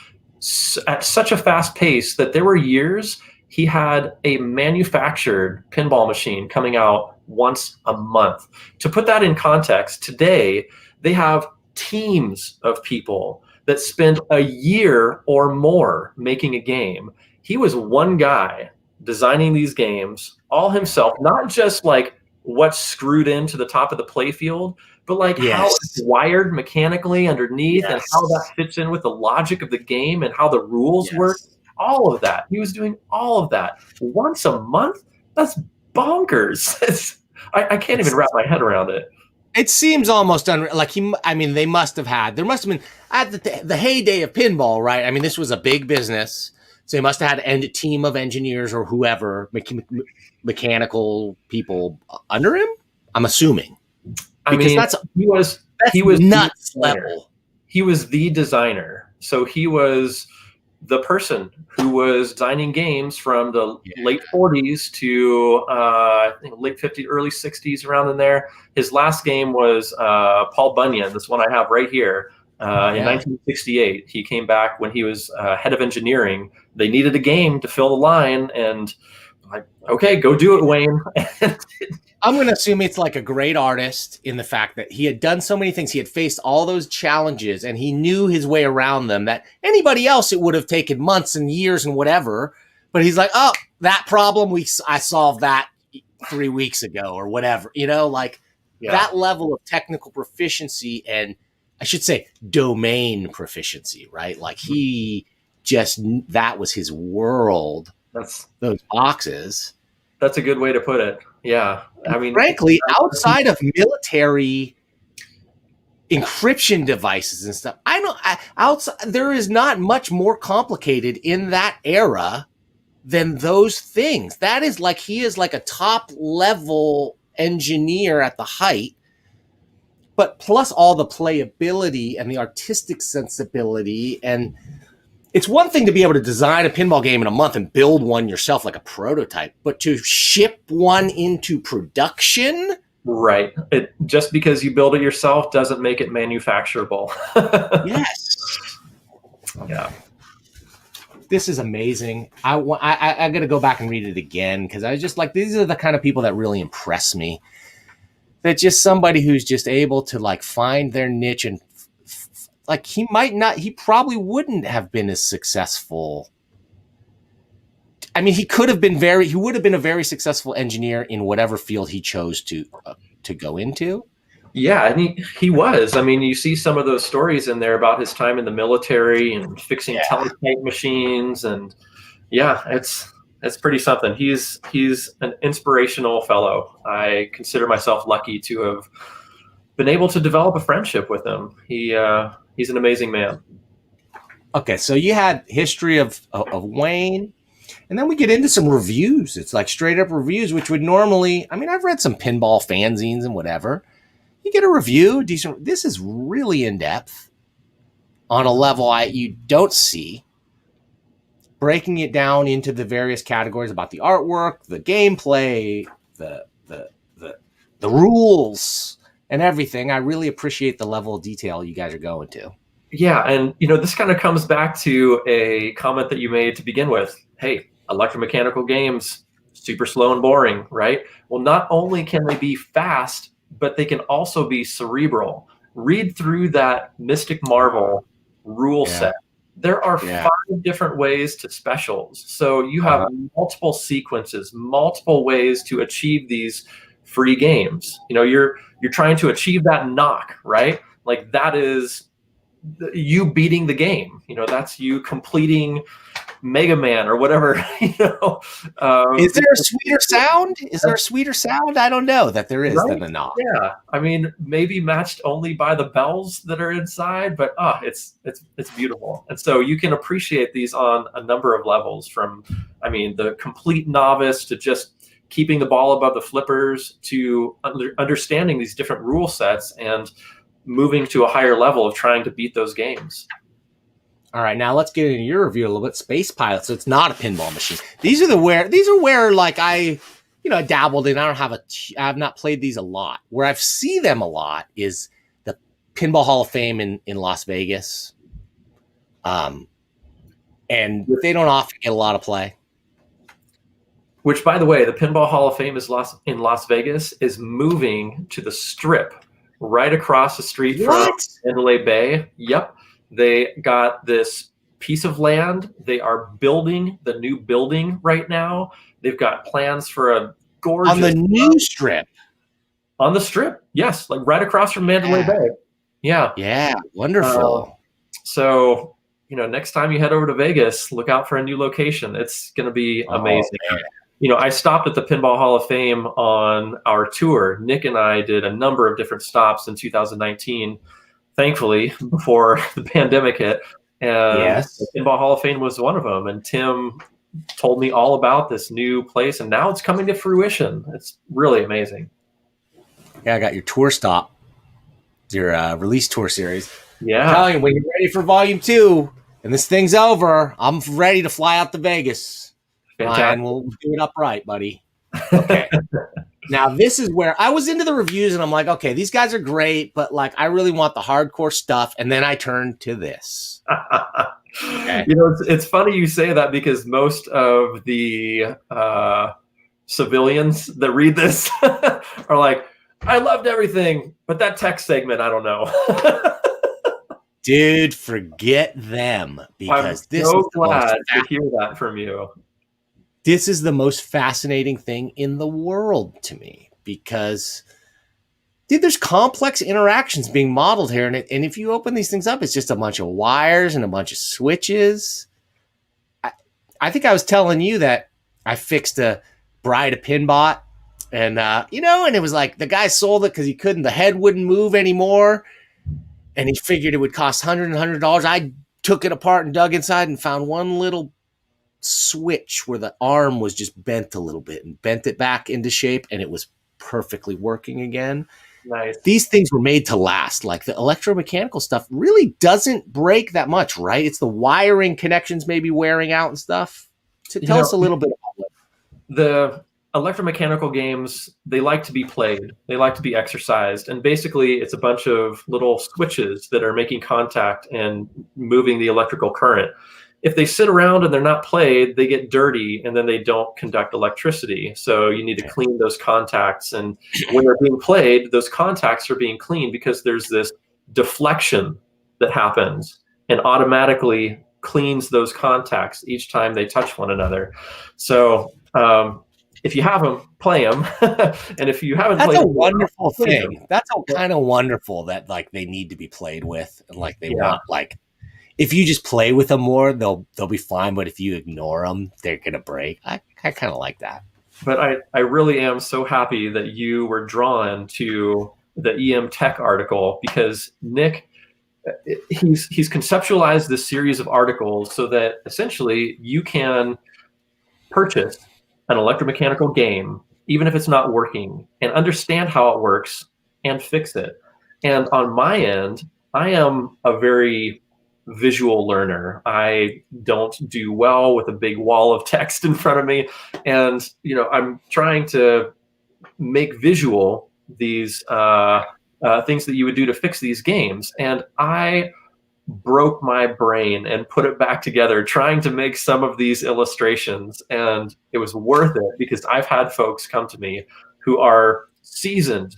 at such a fast pace that there were years he had a manufactured pinball machine coming out once a month. To put that in context, today they have teams of people that spend a year or more making a game. He was one guy designing these games all himself, not just like what's screwed into the top of the playfield, but like how it's wired mechanically underneath and how that fits in with the logic of the game and how the rules work. All of that. He was doing all of that once a month. That's bonkers. I can't even wrap my head around it. It seems almost unreal. Like there must have been at the heyday of pinball, right? I mean, this was a big business. So he must have had a team of engineers or whoever, mechanical people under him, I'm assuming. He was nuts level. He was the designer. So he was the person who was designing games from the late 40s to I think late 50s, early 60s, around in there. His last game was Paul Bunyan, this one I have right here. In 1968, he came back when he was head of engineering. They needed a game to fill the line, and like, okay, go do it, Wayne. I'm going to assume it's like a great artist in the fact that he had done so many things. He had faced all those challenges and he knew his way around them that anybody else, it would have taken months and years and whatever. But he's like, oh, that problem, I solved that 3 weeks ago or whatever, that level of technical proficiency, and I should say domain proficiency, right? Like that was his world. That's those boxes. That's a good way to put it. Yeah. I mean, frankly, outside of military encryption devices and stuff, there is not much more complicated in that era than those things. That is like, he is like a top level engineer at the height, but plus all the playability and the artistic sensibility. And it's one thing to be able to design a pinball game in a month and build one yourself like a prototype, but to ship one into production. Right. Just because you build it yourself doesn't make it manufacturable. Yes. Yeah. This is amazing. I got to go back and read it again because I was just like, these are the kind of people that really impress me. That just somebody who's just able to like find their niche and like he probably wouldn't have been as successful. I mean, he would have been a very successful engineer in whatever field he chose to go into. Yeah, and he was. I mean, you see some of those stories in there about his time in the military and fixing teletype machines, and it's pretty something. He's an inspirational fellow. I consider myself lucky to have been able to develop a friendship with him. He's an amazing man. Okay, so you had history of Wayne, and then we get into some reviews. It's like straight up reviews, which would normally, I mean, I've read some pinball fanzines and whatever. You get a review, decent. This is really in depth on a level you don't see. Breaking it down into the various categories about the artwork, the gameplay, the rules, and everything. I really appreciate the level of detail you guys are going to. Yeah, and this kind of comes back to a comment that you made to begin with. Hey, electromechanical games, super slow and boring, right? Well, not only can they be fast, but they can also be cerebral. Read through that Mystic Marvel rule set. There are 5 different ways to specials. So you have multiple sequences, multiple ways to achieve these free games. You're trying to achieve that knock, right? Like that is you beating the game. That's you completing Mega Man or whatever. Is there a sweeter sound? Is there a sweeter sound? I don't know that there is right? than the knock. Yeah, I mean, maybe matched only by the bells that are inside, but it's beautiful. And so you can appreciate these on a number of levels, from, I mean, the complete novice to just keeping the ball above the flippers, to understanding these different rule sets and moving to a higher level of trying to beat those games. All right, now let's get into your review a little bit. Space Pilot. So it's not a pinball machine. These are where like I dabbled in. I have not played these a lot. Where I've seen them a lot is the Pinball Hall of Fame in Las Vegas. And they don't often get a lot of play. Which, by the way, the Pinball Hall of Fame in Las Vegas is moving to the Strip, right across the street from Mandalay Bay. Yep. They got this piece of land. They are building the new building right now. They've got plans for a gorgeous... On the new Strip? On the Strip, yes. Like right across from Mandalay Bay. Yeah. Yeah, wonderful. So, next time you head over to Vegas, look out for a new location. It's going to be amazing. I stopped at the Pinball Hall of Fame on our tour. Nick and I did a number of different stops in 2019, thankfully, before the pandemic hit. And the Pinball Hall of Fame was one of them. And Tim told me all about this new place, and now it's coming to fruition. It's really amazing. Yeah, I got your tour stop, your release tour series. Yeah. I'm telling you, when you're ready for volume 2 and this thing's over, I'm ready to fly out to Vegas. And we'll do it upright, buddy. Okay. Now, this is where I was into the reviews, and I'm like, okay, these guys are great, but like, I really want the hardcore stuff. And then I turned to this. Okay. It's funny you say that, because most of the civilians that read this are like, I loved everything, but that text segment, I don't know. Dude, forget them, because I'm so glad to hear that from you. This is the most fascinating thing in the world to me, because, dude, there's complex interactions being modeled here. And if you open these things up, it's just a bunch of wires and a bunch of switches. I think I was telling you that I fixed a Bride of Pinbot, and, and it was like the guy sold it because he couldn't, the head wouldn't move anymore. And he figured it would cost $100. I took it apart and dug inside and found one little switch where the arm was just bent a little bit, and bent it back into shape, and it was perfectly working again. Nice. These things were made to last. Like, the electromechanical stuff really doesn't break that much, right? It's the wiring connections maybe wearing out and stuff. Tell us a little bit about it. The electromechanical games, they like to be played. They like to be exercised. And basically, it's a bunch of little switches that are making contact and moving the electrical current. If they sit around and they're not played, they get dirty, and then they don't conduct electricity. So you need to clean those contacts. And when they're being played, those contacts are being cleaned because there's this deflection that happens and automatically cleans those contacts each time they touch one another. So if you have them, play them. And if you haven't played them, that's a wonderful thing. That's kind of wonderful that like they need to be played with, and like they want, like, if you just play with them more, they'll be fine. But if you ignore them, they're gonna break. I kind of like that. But I really am so happy that you were drawn to the EM Tech article, because Nick, he's conceptualized this series of articles so that essentially you can purchase an electromechanical game, even if it's not working, and understand how it works and fix it. And on my end, I am a very visual learner. I don't do well with a big wall of text in front of me. And, I'm trying to make visual these things that you would do to fix these games. And I broke my brain and put it back together trying to make some of these illustrations. And it was worth it, because I've had folks come to me who are seasoned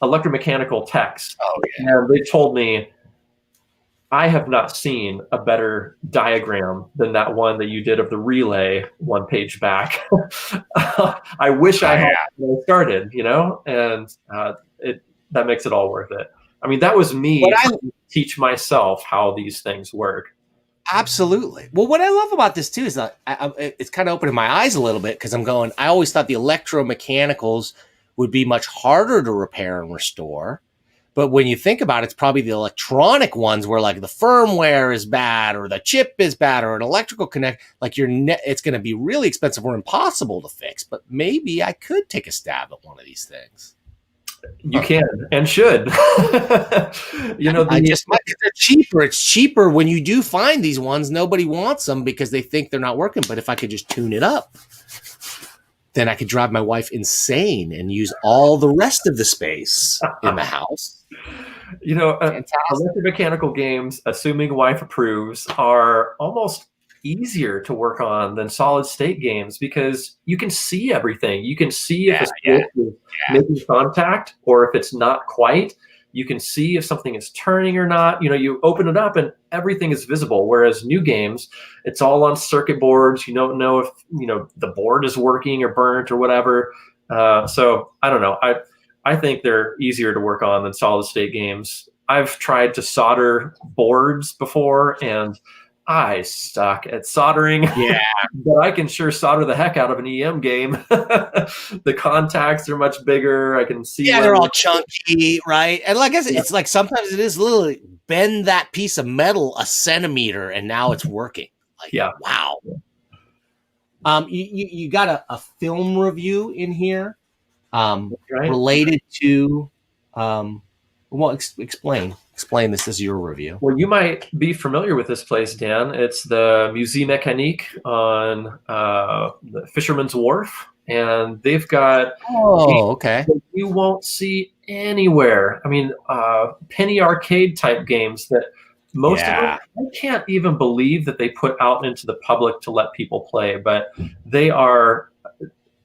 electromechanical techs. And they told me, I have not seen a better diagram than that one that you did of the relay one page back. I wish I had when I started, and that makes it all worth it. I mean, that was me trying to teach myself how these things work. Absolutely. Well, what I love about this too is that it's kind of opening my eyes a little bit because I always thought the electromechanicals would be much harder to repair and restore. But when you think about it, it's probably the electronic ones where like the firmware is bad or the chip is bad or an electrical connect, like it's going to be really expensive or impossible to fix. But maybe I could take a stab at one of these things. You can and should. They're cheaper. It's cheaper when you do find these ones. Nobody wants them because they think they're not working. But if I could just tune it up, then I could drive my wife insane and use all the rest of the space in the house. Electromechanical games, assuming wife approves, are almost easier to work on than solid state games because you can see everything. You can see if a switch is making contact or if it's not quite. You can see if something is turning or not. You open it up and everything is visible. Whereas new games, it's all on circuit boards. You don't know if the board is working or burnt or whatever. So I don't know. I think they're easier to work on than solid state games. I've tried to solder boards before and I suck at soldering. Yeah. But I can sure solder the heck out of an EM game. The contacts are much bigger. I can see. Yeah, they're all chunky, right? And like I said, it's like sometimes it is literally bend that piece of metal a centimeter and now it's working. Like, wow. You got a film review in here related to explain this as your review. Well, you might be familiar with this place, Dan. It's the Amusement Mécanique on the Fisherman's Wharf, and they've got okay. That you won't see anywhere. I mean, penny arcade type games that most of them, I can't even believe that they put out into the public to let people play, but they are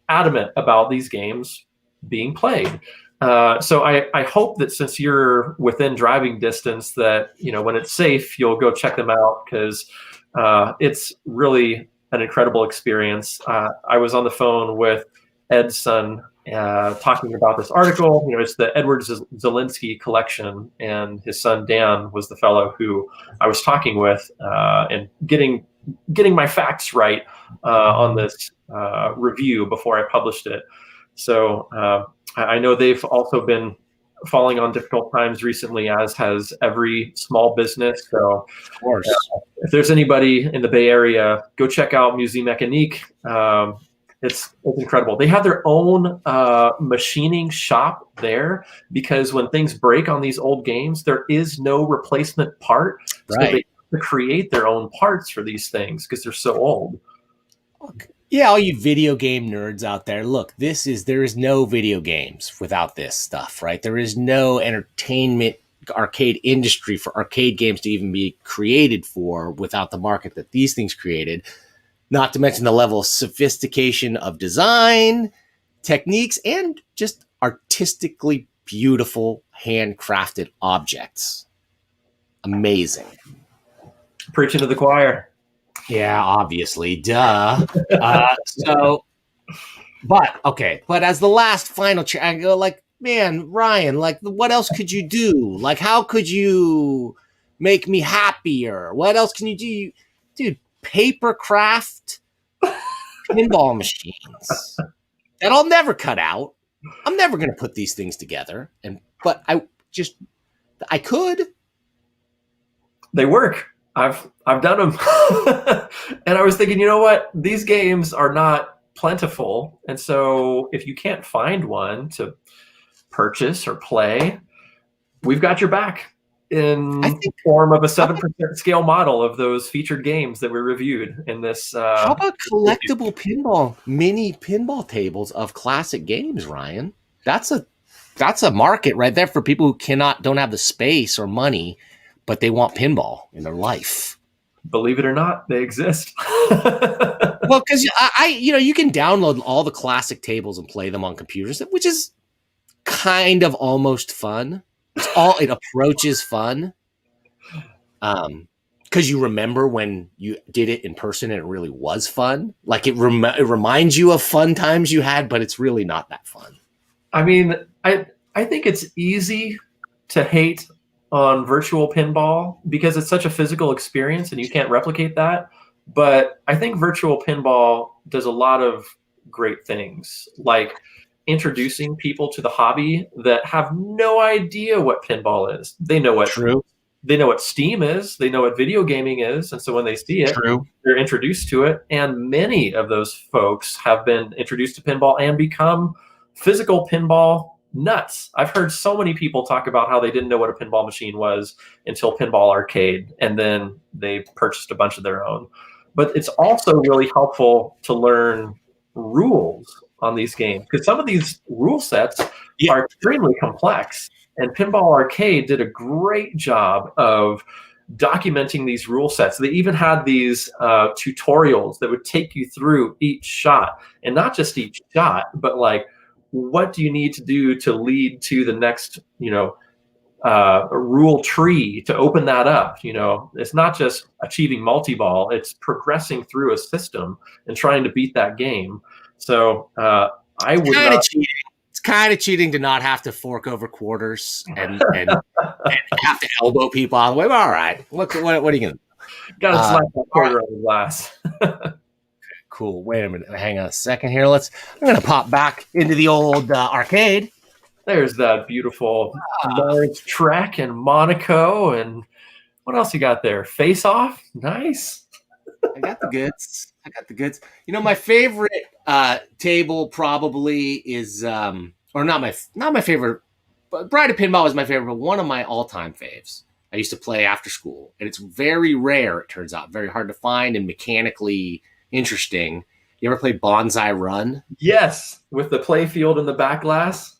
adamant about these games being played. So I hope that since you're within driving distance that, when it's safe, you'll go check them out because it's really an incredible experience. I was on the phone with Ed's son talking about this article. It's the Edward Zielinski collection, and his son Dan was the fellow who I was talking with and getting my facts right on this review before I published it. So I know they've also been falling on difficult times recently, as has every small business. So, of course, if there's anybody in the Bay Area, go check out Amusement Mécanique. It's incredible. They have their own machining shop there because when things break on these old games, there is no replacement part. So they have to create their own parts for these things because they're so old. Okay. Yeah, all you video game nerds out there, look, there is no video games without this stuff, right? There is no entertainment arcade industry for arcade games to even be created for without the market that these things created. Not to mention the level of sophistication of design, techniques, and just artistically beautiful handcrafted objects. Amazing. Preaching to the choir. Yeah, obviously, duh. But as the last final I go like, man, Ryan, like, what else could you do? Like, how could you make me happier? What else can you do? Dude, paper craft pinball machines that I'll never cut out. I'm never going to put these things together. But I could. They work. I've done them. And I was thinking, you know what? These games are not plentiful. And so if you can't find one to purchase or play, we've got your back in the form of a 7% scale model of those featured games that we reviewed in this. How about collectible mini pinball tables of classic games, Ryan? That's a market right there for people who don't have the space or money, but they want pinball in their life. Believe it or not, they exist. Well, because you can download all the classic tables and play them on computers, which is kind of almost fun. It approaches fun. Because you remember when you did it in person and it really was fun. Like it reminds you of fun times you had, but it's really not that fun. I mean, I think it's easy to hate on virtual pinball because it's such a physical experience and you can't replicate that. But I think virtual pinball does a lot of great things, like introducing people to the hobby that have no idea what pinball is. They know what True. They know what Steam is. They know what video gaming is. And so when they see it, True. they're introduced to it. And many of those folks have been introduced to pinball and become physical pinball nuts. I've heard so many people talk about how they didn't know what a pinball machine was until Pinball Arcade, and then they purchased a bunch of their own. But it's also really helpful to learn rules on these games because some of these rule sets are extremely complex. And Pinball Arcade did a great job of documenting these rule sets. They even had these tutorials that would take you through each shot, and not just each shot, but like, what do you need to do to lead to the next, rule tree to open that up? It's not just achieving multi-ball, it's progressing through a system and trying to beat that game. So I would not. It's kind of cheating to not have to fork over quarters and have to elbow people out of the way. But all right, what are you gonna do? Gotta slap that quarter on the glass. Cool. Wait a minute. Hang on a second here. I'm gonna pop back into the old arcade. There's that beautiful large Trek and Monaco, and what else you got there? Face Off, nice. I got the goods. My favorite table probably is, or not my favorite, but Bride of Pinball is my favorite, but one of my all-time faves. I used to play after school, and it's very rare, it turns out, very hard to find and mechanically interesting. You ever play Bonsai Run? Yes, with the play field and the back glass.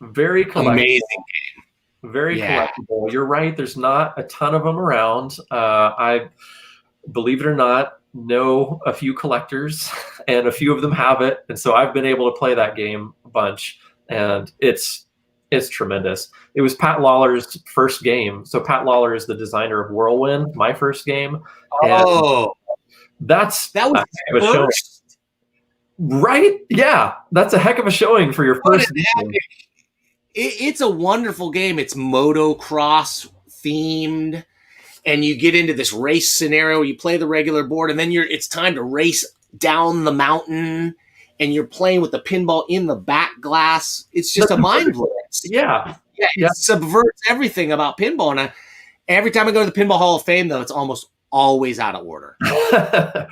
Very collectible. Amazing game. Very collectible. You're right, there's not a ton of them around. I, believe it or not, know a few collectors, and a few of them have it, and so I've been able to play that game a bunch, and it's tremendous. It was Pat Lawler's first game. So Pat Lawler is the designer of Whirlwind, my first game. Oh, that was his first, right? Yeah, that's a heck of a showing for your first game. It's a wonderful game. It's motocross themed. And you get into this race scenario where you play the regular board, and then it's time to race down the mountain, and you're playing with the pinball in the back glass. It's just a mind blow. Yeah. It subverts everything about pinball. And every time I go to the Pinball Hall of Fame, though, it's almost always out of order. The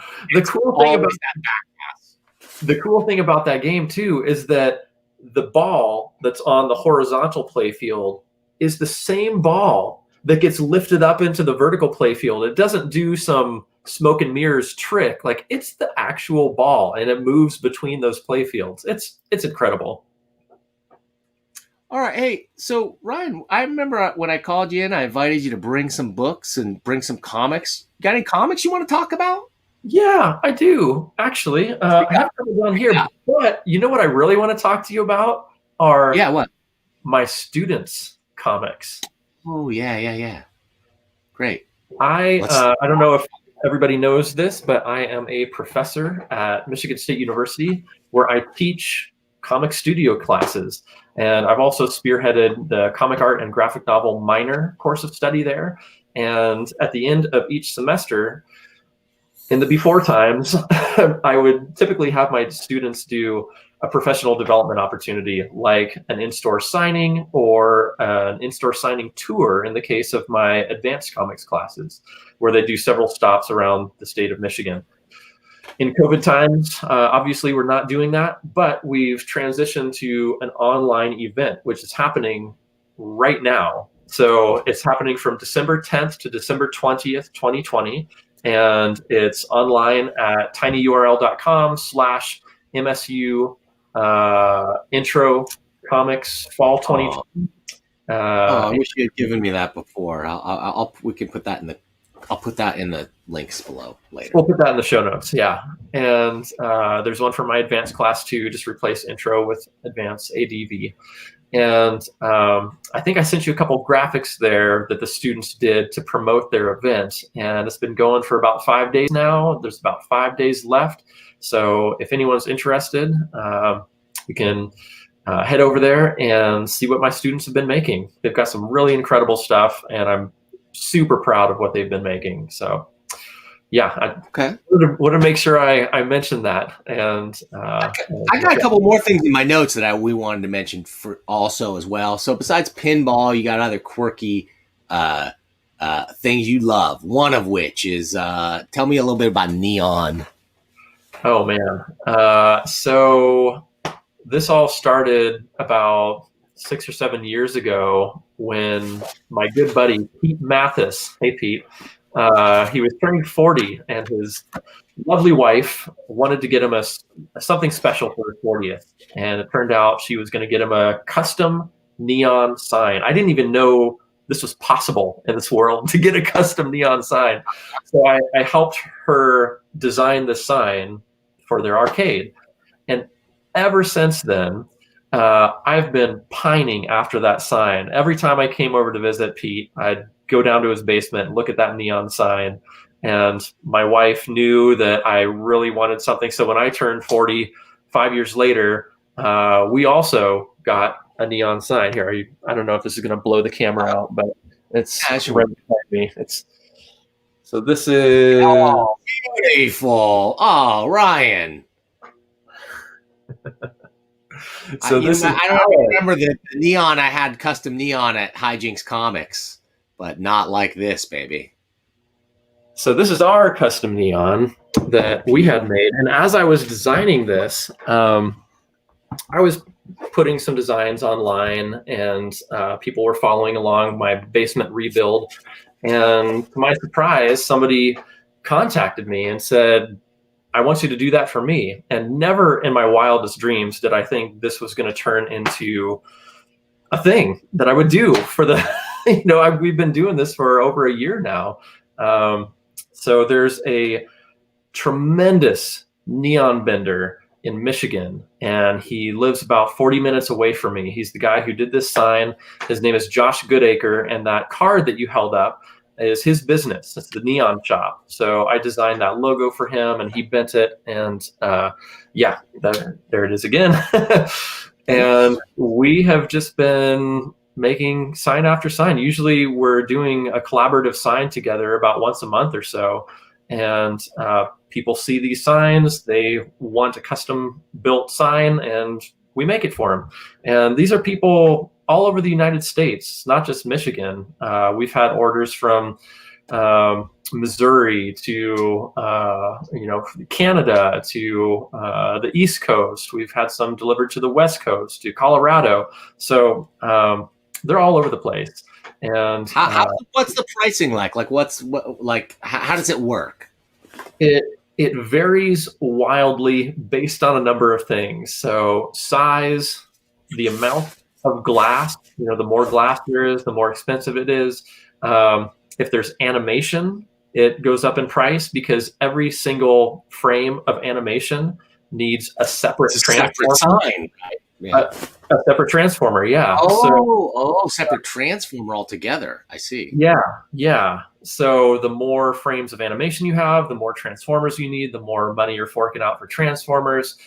cool thing about that game too is that the ball that's on the horizontal play field is the same ball that gets lifted up into the vertical play field. It doesn't do some smoke and mirrors trick. Like, it's the actual ball, and it moves between those play fields. It's incredible. All right. Hey, so Ryan, I remember when I called you in, I invited you to bring some books and bring some comics. You got any comics you want to talk about? Yeah, I do, actually. I have them down here, but you know what I really want to talk to you about are my students' comics. Oh, yeah. Great. I don't know if everybody knows this, but I am a professor at Michigan State University where I teach comic studio classes. And I've also spearheaded the comic art and graphic novel minor course of study there. And at the end of each semester, in the before times, I would typically have my students do a professional development opportunity, like an in-store signing or an in-store signing tour in the case of my advanced comics classes, where they do several stops around the state of Michigan. In COVID times, obviously we're not doing that, but we've transitioned to an online event, which is happening right now. So it's happening from December 10th to December 20th, 2020. And it's online at tinyurl.com/MSU intro comics fall 2020. I wish you had given me that before. We can put that I'll put that in the links below later. We'll put that in the show notes. Yeah. And there's one for my advanced class too. Just replace intro with advanced ADV. And I think I sent you a couple graphics there that the students did to promote their event. And it's been going for about 5 days now. There's about 5 days left. So if anyone's interested, you can head over there and see what my students have been making. They've got some really incredible stuff, and I'm super proud of what they've been making. So yeah, I want to make sure I mentioned that. And I got a couple more things in my notes that we wanted to mention for also as well. So besides pinball, you got other quirky things you love. One of which is tell me a little bit about neon. Oh man, so this all started about 6 or 7 years ago when my good buddy Pete Mathis, hey Pete, he was turning 40, and his lovely wife wanted to get him something special for his 40th. And it turned out she was going to get him a custom neon sign. I didn't even know this was possible in this world to get a custom neon sign. So I helped her design the sign for their arcade. And ever since then, I've been pining after that sign. Every time I came over to visit Pete, I'd go down to his basement and look at that neon sign. And my wife knew that I really wanted something. So when I turned 40, 5 years later, we also got a neon sign. Here, I don't know if this is going to blow the camera out, but it's right behind me. So this is... Oh, beautiful. Oh, Ryan. So I don't remember the neon. I had custom neon at Hijinks Comics, but not like this, baby. So this is our custom neon that we had made. And as I was designing this, I was putting some designs online, and people were following along my basement rebuild. And to my surprise, somebody contacted me and said, I want you to do that for me. And never in my wildest dreams did I think this was going to turn into a thing that I would do for the, we've been doing this for over a year now. So there's a tremendous neon bender in Michigan, and he lives about 40 minutes away from me. He's the guy who did this sign. His name is Josh Goodacre, and that card that you held up is his business. It's the Neon Shop. So I designed that logo for him, and he bent it, and there it is again. And we have just been making sign after sign. Usually we're doing a collaborative sign together about once a month or so. And people see these signs, they want a custom built sign, and we make it for them. And these are people all over the United States, not just Michigan. We've had orders from Missouri to Canada to the East Coast. We've had some delivered to the West Coast, to Colorado. So they're all over the place. And what's the pricing like? How does it work? It varies wildly based on a number of things. So size, the amount of glass, the more glass there is, the more expensive it is. If there's animation, it goes up in price because every single frame of animation needs a separate transformer. Sign, right? Yeah. A separate transformer, yeah. Separate transformer altogether. I see. Yeah. So the more frames of animation you have, the more transformers you need, the more money you're forking out for transformers.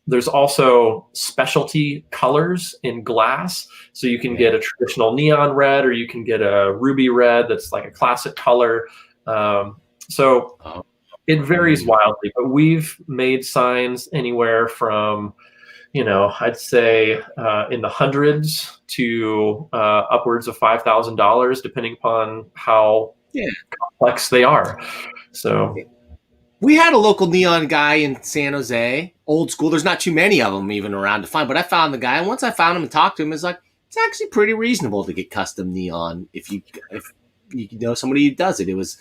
There's also specialty colors in glass. So you can get a traditional neon red, or you can get a ruby red that's like a classic color. It varies wildly, but we've made signs anywhere from, I'd say in the hundreds to upwards of $5,000, depending upon how complex they are. So we had a local neon guy in San Jose, old school. There's not too many of them even around to find, but I found the guy, and once I found him and talked to him, it's actually pretty reasonable to get custom neon if you know somebody who does it. It was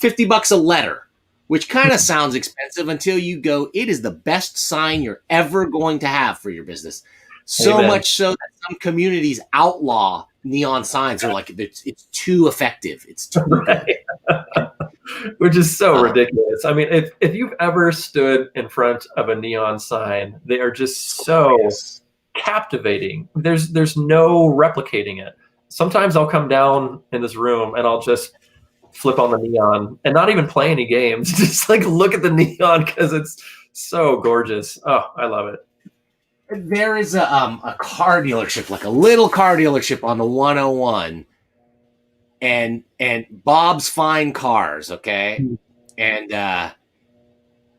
$50 a letter, which kind of sounds expensive until you go, it is the best sign you're ever going to have for your business. So Amen. Much so that some communities outlaw neon signs. Are like, it's too effective. It's too good. Which is so ridiculous. I mean, if you've ever stood in front of a neon sign, they are just so captivating. There's no replicating it. Sometimes I'll come down in this room and I'll just flip on the neon and not even play any games. Just look at the neon because it's so gorgeous. Oh, I love it. There is a car dealership, like a little car dealership on the 101, and Bob's Fine Cars, okay, and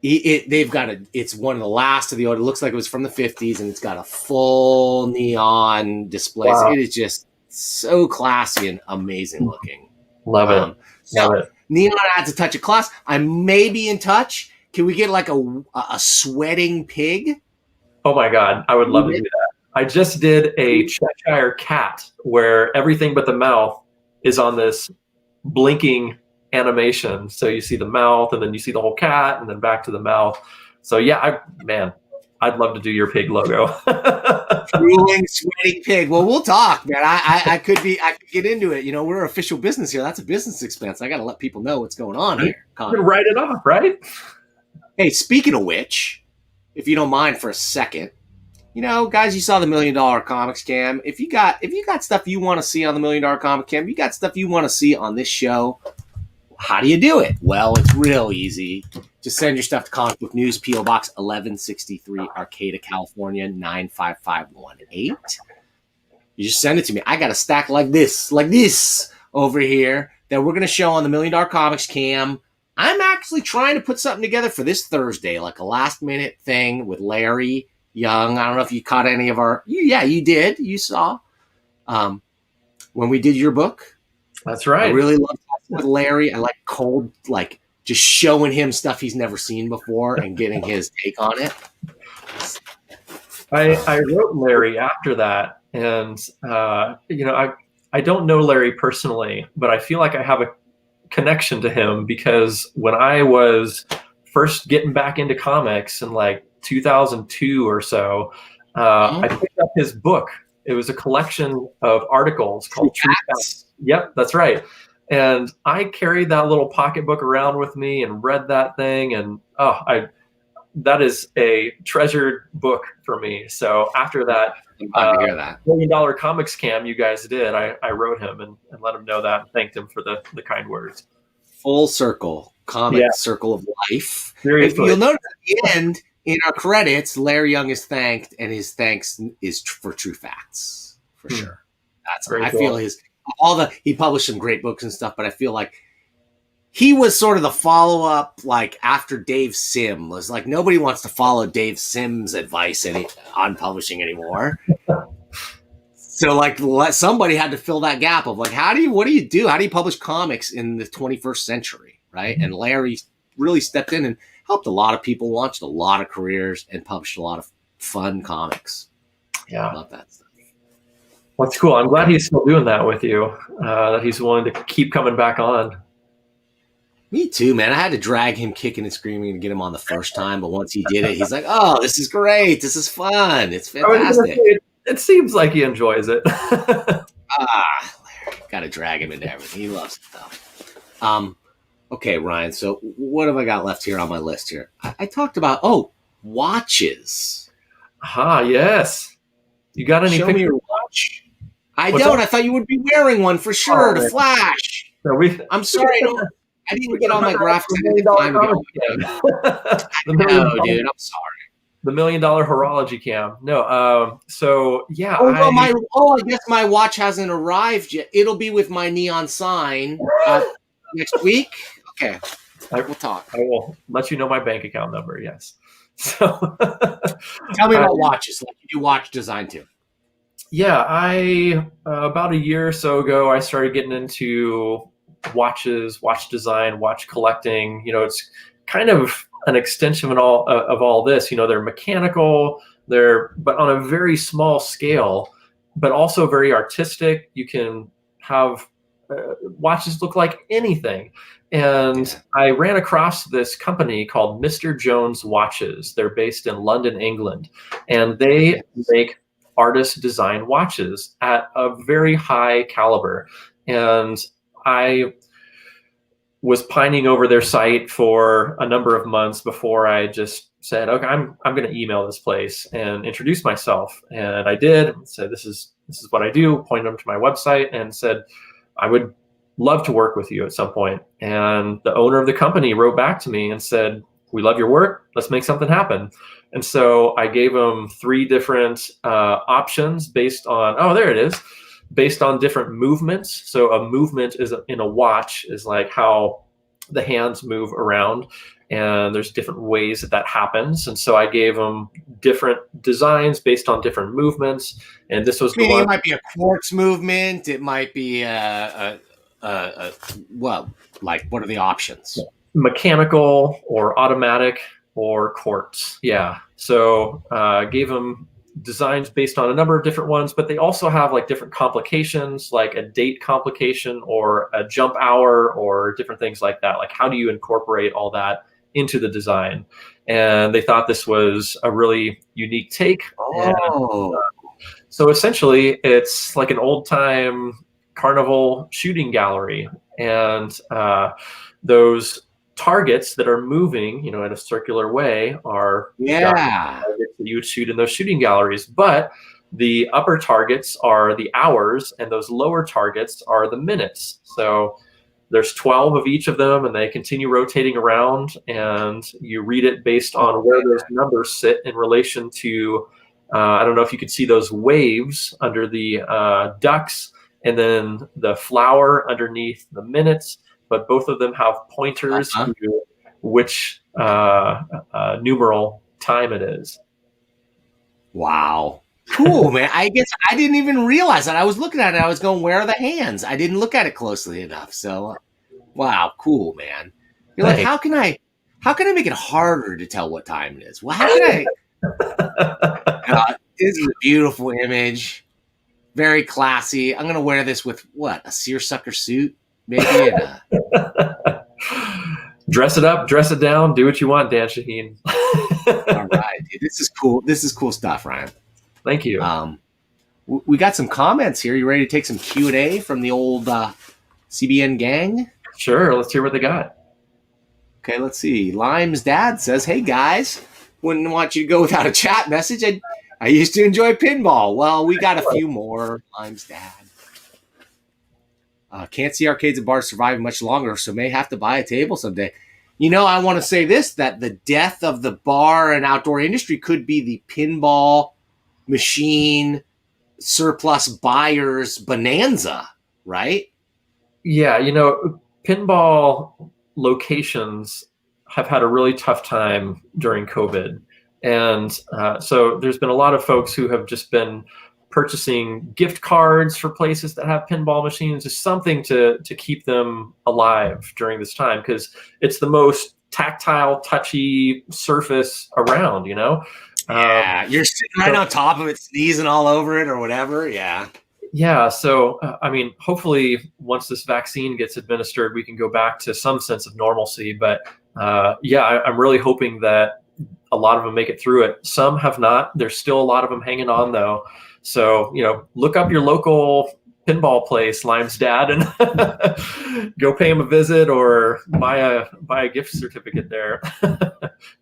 they've got it's one of the last of the old. It looks like it was from the 50s, and it's got a full neon display. Wow. It is just so classy and amazing looking. Love it. Love it. Neon adds a touch of class. I may be in touch. Can we get like a sweating pig? Oh my God, I would love to do that. I just did a Cheshire cat where everything but the mouth is on this blinking animation. So you see the mouth, and then you see the whole cat, and then back to the mouth. So yeah, I'd love to do your pig logo. Drooling, sweating pig. Well, we'll talk, man. I could get into it. You know, we're official business here. That's a business expense. I got to let people know what's going on here. You can write it off, right? Hey, speaking of which, if you don't mind for a second, you know, guys, you saw the $1 Million Comics Cam. If you got stuff you want to see on the $1 Million Comic Cam, you got stuff you want to see on this show, how do you do it? Well, it's real easy. Just send your stuff to Comic Book News, P.O. Box 1163, Arcata, California, 95518. You just send it to me. I got a stack like this over here that we're going to show on the $1 Million Comics Cam. I'm actually trying to put something together for this Thursday, like a last-minute thing with Larry Young. I don't know if you caught any of our... Yeah, you did. You saw. When we did your book. That's right. I really loved talking with Larry. I like cold, like just showing him stuff he's never seen before and getting his take on it. I wrote Larry after that, and you know, I don't know Larry personally, but I feel like I have a connection to him because when I was first getting back into comics in like 2002 or so, I picked up his book. It was a collection of articles called True Facts. Yep, that's right. And I carried that little pocketbook around with me and read that thing, and that is a treasured book for me. So after that, I'm glad to hear that. $1 Million Comics Cam you guys did, I wrote him and let him know that and thanked him for the kind words. Full circle, circle of life. Seriously. You'll notice at the end, in our credits, Larry Young is thanked, and his thanks is for True Facts, for sure. That's very cool. I feel he published some great books and stuff, but I feel like he was sort of the follow-up, like after Dave Sim was like, nobody wants to follow Dave Sim's advice on publishing anymore. So like somebody had to fill that gap of like, what do you do? How do you publish comics in the 21st century? Right. And Larry really stepped in and helped a lot of people, launched a lot of careers, and published a lot of fun comics. Yeah. I love that stuff. Well, that's cool. I'm glad he's still doing that with you, that he's willing to keep coming back on. Me too, man. I had to drag him kicking and screaming to get him on the first time, but once he did it, he's like, oh, this is great. This is fun. It's fantastic. It seems like he enjoys it. Larry, got to drag him into everything. He loves it, though. Okay, Ryan, so what have I got left here on my list here? I talked about, watches. Yes. You got any Show pictures? Me your watch. I don't. I thought you would be wearing one for sure to flash. So I'm sorry, I didn't get on my graphics. No, dude, I'm sorry. The $1 Million Horology Cam. No, so yeah. I guess my watch hasn't arrived yet. It'll be with my neon sign next week. Okay, we'll talk. I will let you know my bank account number. Yes. So tell me about watches. Like you do watch design too. Yeah, I about a year or so ago, I started getting into watches, watch design, watch collecting. You know, it's kind of an extension of all this. You know, they're mechanical, but on a very small scale, but also very artistic. You can have watches look like anything. And I ran across this company called Mr. Jones Watches. They're based in London, England, and they make artist design watches at a very high caliber. And I was pining over their site for a number of months before I just said, okay, I'm going to email this place and introduce myself. And I did. Said, this is what I do. Pointed them to my website and said, I would love to work with you at some point. And the owner of the company wrote back to me and said, we love your work. Let's make something happen. And so I gave him 3 different options based on, oh, there it is, based on different movements. So a movement is in a watch is like how the hands move around, and there's different ways that happens. And so I gave him different designs based on different movements. And this was the one. It might be a quartz movement. It might be well, like, what are the options? Mechanical or automatic or quartz. Yeah. So gave them designs based on a number of different ones, but they also have like different complications, like a date complication or a jump hour or different things like that. Like, how do you incorporate all that into the design? And they thought this was a really unique take. Oh. And, so essentially it's like an old time carnival shooting gallery. And those targets that are moving, in a circular way are targets that you would shoot in those shooting galleries. But the upper targets are the hours, and those lower targets are the minutes. So there's 12 of each of them, and they continue rotating around, and you read it based on where those numbers sit in relation to, I don't know if you could see those waves under the ducks, and then the flower underneath the minutes. But both of them have pointers to which numeral time it is. Wow. Cool, man. I guess I didn't even realize that. I was looking at it. I was going, where are the hands? I didn't look at it closely enough. So, wow, cool, man. You're like, how can I make it harder to tell what time it is? Well, how can I? This is a beautiful image. Very classy. I'm going to wear this with what? A seersucker suit? Maybe dress it up, dress it down, do what you want, Dan Shaheen. All right, dude. This is cool. This is cool stuff, Ryan. Thank you. We got some comments here. You ready to take some Q&A from the old CBN gang? Sure. Let's hear what they got. Okay, let's see. Lime's dad says, "Hey guys, wouldn't want you to go without a chat message. I used to enjoy pinball." Well, we got a few more. Lime's dad. Can't see arcades and bars surviving much longer, so may have to buy a table someday. I want to say this, that the death of the bar and outdoor industry could be the pinball machine surplus buyers bonanza, right? Yeah, pinball locations have had a really tough time during COVID. And so there's been a lot of folks who have just been purchasing gift cards for places that have pinball machines, just something to keep them alive during this time, because it's the most tactile, touchy surface around, Yeah, you're sitting right on top of it, sneezing all over it or whatever. Yeah. Yeah. So, hopefully once this vaccine gets administered, we can go back to some sense of normalcy. But I'm really hoping that a lot of them make it through it. Some have not. There's still a lot of them hanging on, though. So, look up your local pinball place, Lime's dad, and go pay him a visit or buy a gift certificate there.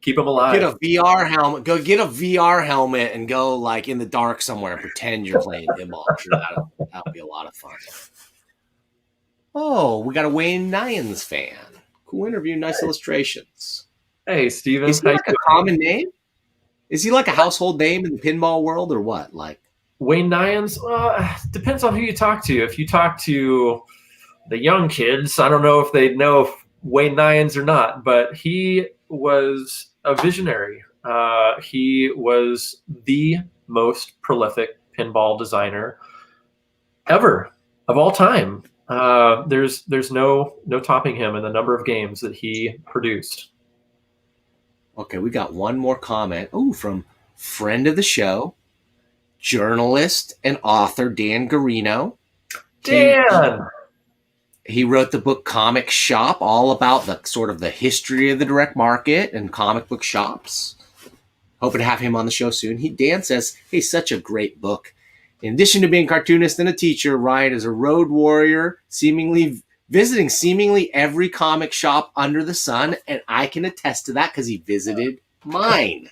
Keep them alive. Get a VR helmet. Go get a VR helmet and go like in the dark somewhere and pretend you're playing pinball. I'm sure that'll be a lot of fun. Oh, we got a Wayne Nyans fan. Cool interview, nice illustrations. Hey, Steven. Is he like a common name? Is he like a household name in the pinball world or what? Like Wayne Nyans? Depends on who you talk to. If you talk to the young kids, I don't know if they know if Wayne Nyans or not, but he was a visionary. He was the most prolific pinball designer ever, of all time. There's no topping him in the number of games that he produced. Okay, we got one more comment. Oh, from friend of the show, journalist and author Dan Garino. Dan! He wrote the book Comic Shop, all about the sort of the history of the direct market and comic book shops. Hoping to have him on the show soon. Dan says, "Hey, such a great book. In addition to being a cartoonist and a teacher, Ryan is a road warrior, visiting every comic shop under the sun, and I can attest to that because he visited mine."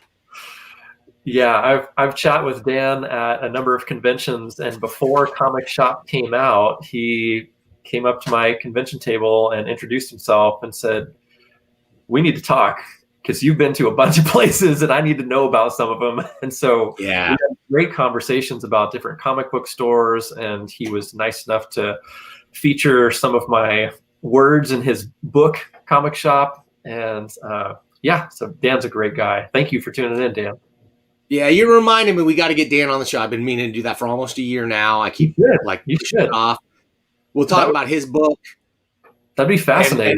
Yeah, I've chatted with Dan at a number of conventions, and before Comic Shop came out, he came up to my convention table and introduced himself and said, "We need to talk." because you've been to a bunch of places and I need to know about some of them. And so we Yeah. had great conversations about different comic book stores, and he was nice enough to feature some of my words in his book, Comic Shop. And so Dan's a great guy. Thank you for tuning in, Dan. Yeah, you're reminding me we got to get Dan on the show. I've been meaning to do that for almost a year now. I keep You pushing should. it off. We'll talk about his book. That'd be fascinating.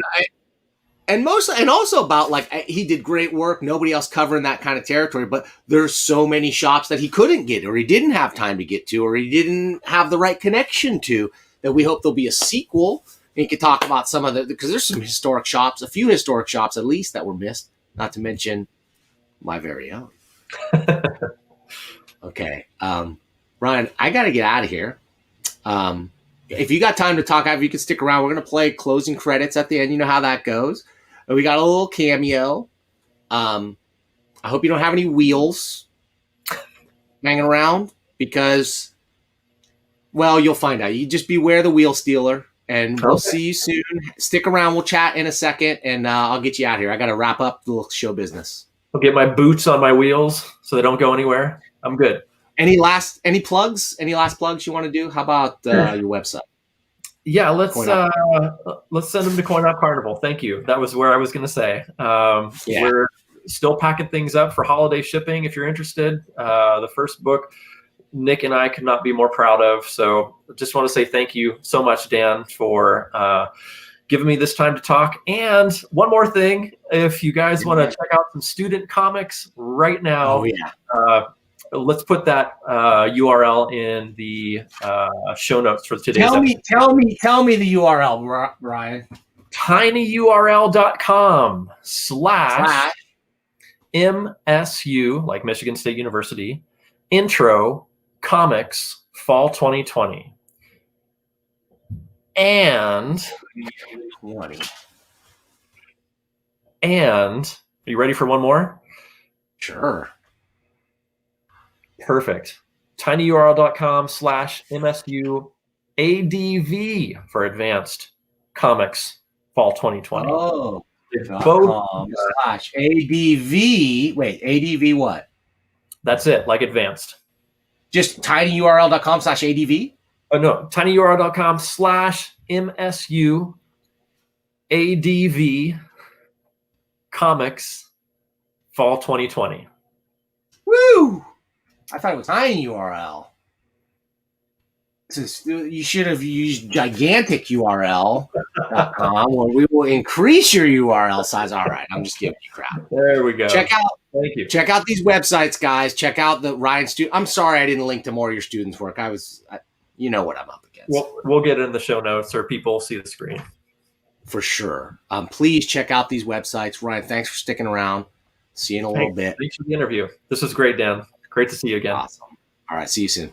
And also about like he did great work. Nobody else covering that kind of territory, but there's so many shops that he couldn't get, or he didn't have time to get to, or he didn't have the right connection to. That we hope there'll be a sequel. And you could talk about some of because there's some historic shops, a few historic shops at least that were missed. Not to mention my very own. Okay, Ryan, I got to get out of here. If you got time to talk, if you can stick around, we're going to play closing credits at the end. You know how that goes. We got a little cameo. I hope you don't have any wheels hanging around because, well, you'll find out. You just beware the wheel stealer, and we'll see you soon. Stick around. We'll chat in a second, and I'll get you out of here. I got to wrap up the little show business. I'll get my boots on my wheels so they don't go anywhere. I'm good. Any last plugs? Any last plugs you want to do? How about your website? Yeah, let's send them to Coin Op Carnival. Thank you. That was where I was going to say. We're still packing things up for holiday shipping. If you're interested, the first book Nick and I could not be more proud of. So just want to say thank you so much, Dan, for giving me this time to talk. And one more thing, if you guys want to check out some student comics right now, let's put that URL in the show notes for today's episode. Tell me the URL, Ryan. tinyurl.com/MSU, like Michigan State University, Intro Comics Fall 2020. And are you ready for one more? Sure. Perfect. tinyurl.com/MSU ADV for Advanced Comics Fall 2020. Oh, /ADV. Wait, ADV what? That's it, like advanced. Just tinyurl.com/ADV? Oh, no, tinyurl.com/MSU ADV Comics Fall 2020. Woo! I thought it was TinyURL. You should have used giganticurl.com where we will increase your URL size. All right, I'm just giving you crap. There we go. Thank you. Check out these websites, guys. Check out the Ryan student. I'm sorry I didn't link to more of your students' work. You know what I'm up against. We'll get it in the show notes, or people see the screen. For sure. Please check out these websites. Ryan, thanks for sticking around. See you in a little bit. Thanks for the interview. This was great, Dan. Great to see you again. Awesome. All right, see you soon.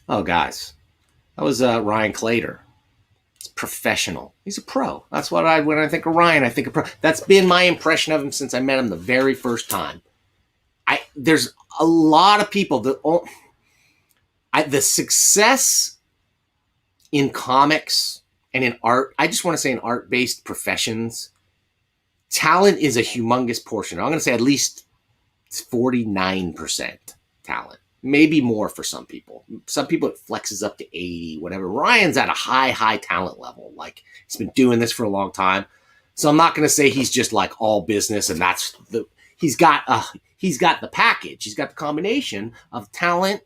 Oh, guys, that was Ryan Claytor. He's professional. He's a pro. That's what when I think of Ryan, I think of pro. That's been my impression of him since I met him the very first time. There's a lot of people that the success in comics and in art. I just want to say in art-based professions, talent is a humongous portion. I'm going to say at least 49% talent. Maybe more for some people. Some people it flexes up to 80, whatever. Ryan's at a high talent level. Like he's been doing this for a long time. So I'm not going to say he's just like all business and he's got the package. He's got the combination of talent,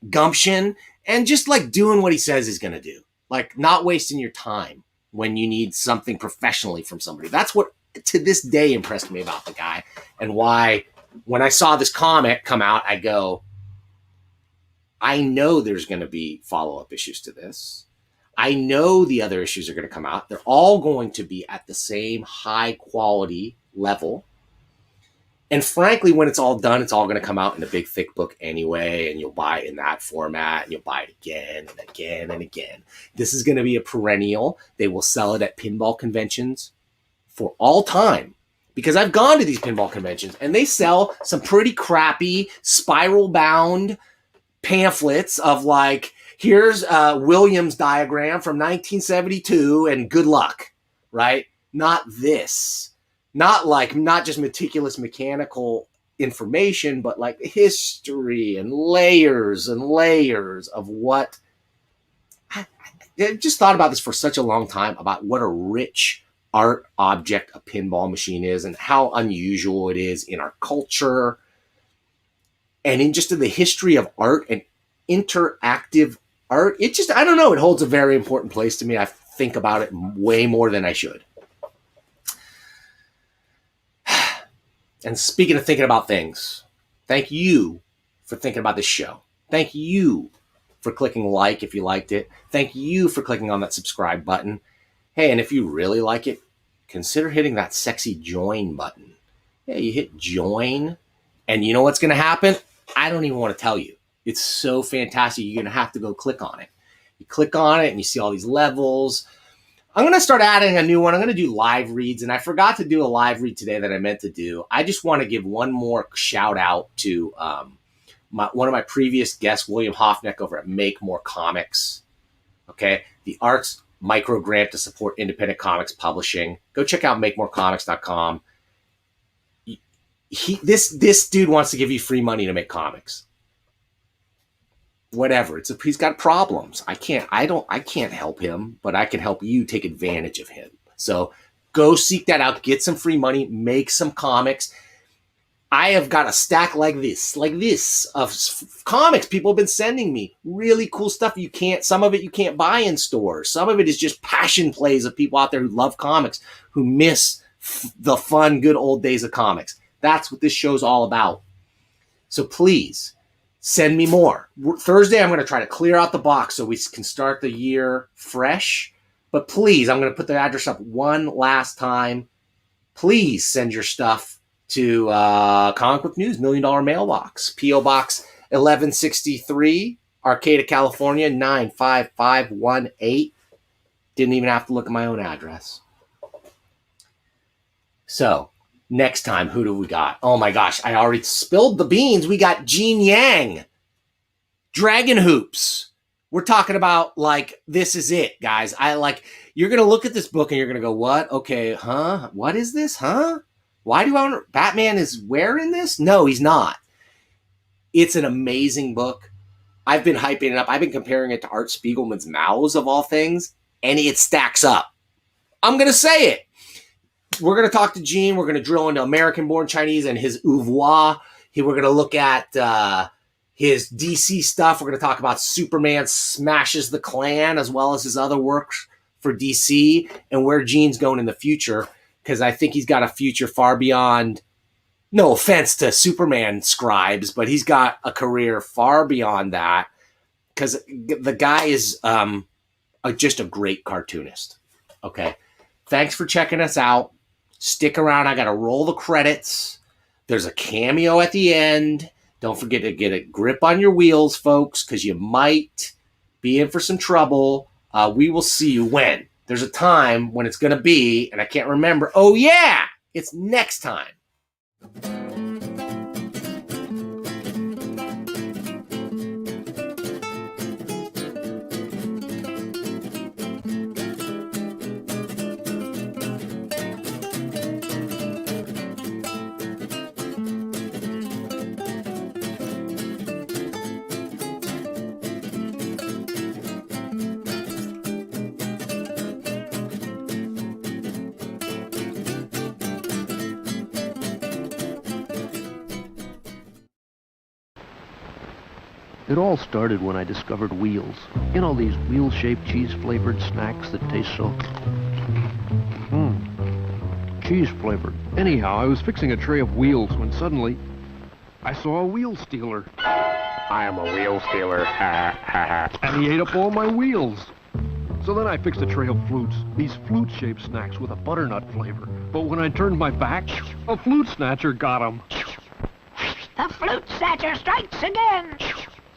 gumption, and just like doing what he says he's going to do. Like not wasting your time when you need something professionally from somebody. That's what to this day impressed me about the guy, and why when I saw this comic come out, I go, I know there's going to be follow-up issues to this. I know the other issues are going to come out. They're all going to be at the same high quality level. And frankly, when it's all done, it's all going to come out in a big, thick book anyway, and you'll buy it in that format, and you'll buy it again and again and again. This is going to be a perennial. They will sell it at pinball conventions for all time, because I've gone to these pinball conventions, and they sell some pretty crappy spiral-bound pamphlets of like, here's Williams diagram from 1972 and good luck, right? Not this. not just meticulous mechanical information, but like history and layers of what. I just thought about this for such a long time, about what a rich art object a pinball machine is and how unusual it is in our culture and in just in the history of art and interactive art. It just, I don't know, it holds a very important place to me. I think about it way more than I should. And speaking of thinking about things, thank you for thinking about this show. Thank you for clicking like if you liked it. Thank you for clicking on that subscribe button. Hey, and if you really like it, consider hitting that sexy join button. Yeah, you hit join, and you know what's going to happen? I don't even want to tell you. It's so fantastic. You're going to have to go click on it. You click on it, and you see all these levels. I'm going to start adding a new one. I'm going to do live reads, and I forgot to do a live read today that I meant to do. I just want to give one more shout out to one of my previous guests, William Hoffneck over at Make More Comics. Okay, the Arts Micro Grant to support independent comics publishing. Go check out makemorecomics.com. This dude wants to give you free money to make comics. Whatever. He's got problems. I can't help him, but I can help you take advantage of him. So go seek that out, get some free money, make some comics. I have got a stack like this of comics people have been sending me. Really cool stuff. Some of it you can't buy in stores. Some of it is just passion plays of people out there who love comics, who miss the fun, good old days of comics. That's what this show's all about. So please send me more. Thursday, I'm going to try to clear out the box so we can start the year fresh. But please, I'm going to put the address up one last time. Please send your stuff to Comic Book News, $1 Million Mailbox, P.O. Box 1163, Arcata, California, 95518. Didn't even have to look at my own address. So, next time, who do we got? Oh my gosh, I already spilled the beans. We got Gene Yang, Dragon Hoops. We're talking about, like, this is it, guys. You're going to look at this book and you're going to go, what? Okay, huh? What is this, huh? Why do I want Batman is wearing this? No, he's not. It's an amazing book. I've been hyping it up. I've been comparing it to Art Spiegelman's Mouse of all things, and it stacks up. I'm going to say it. We're going to talk to Gene. We're going to drill into American-born Chinese and his oeuvre. We're going to look at his DC stuff. We're going to talk about Superman Smashes the Klan, as well as his other works for DC, and where Gene's going in the future, because I think he's got a future far beyond, no offense to Superman scribes, but he's got a career far beyond that, because the guy is just a great cartoonist. Okay. Thanks for checking us out. Stick around. I got to roll the credits. There's a cameo at the end. Don't forget to get a grip on your wheels, folks, because you might be in for some trouble. We will see you when. There's a time when it's going to be, and I can't remember. Oh, yeah, it's next time. It all started when I discovered wheels. You know, these wheel-shaped, cheese-flavored snacks that taste so... cheese-flavored. Anyhow, I was fixing a tray of wheels when suddenly I saw a wheel stealer. I am a wheel stealer. And he ate up all my wheels. So then I fixed a tray of flutes, these flute-shaped snacks with a butternut flavor. But when I turned my back, a flute snatcher got them. The flute snatcher strikes again!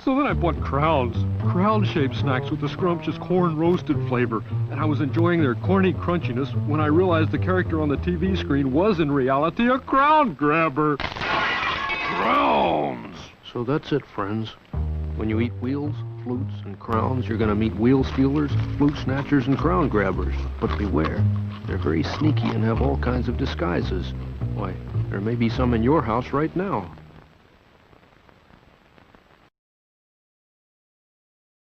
So then I bought crowns, crown-shaped snacks with the scrumptious corn-roasted flavor, and I was enjoying their corny crunchiness when I realized the character on the TV screen was in reality a crown grabber. Crowns! So that's it, friends. When you eat wheels, flutes and crowns, you're going to meet wheel stealers, flute snatchers, and crown grabbers. But beware, they're very sneaky and have all kinds of disguises. Why, there may be some in your house right now.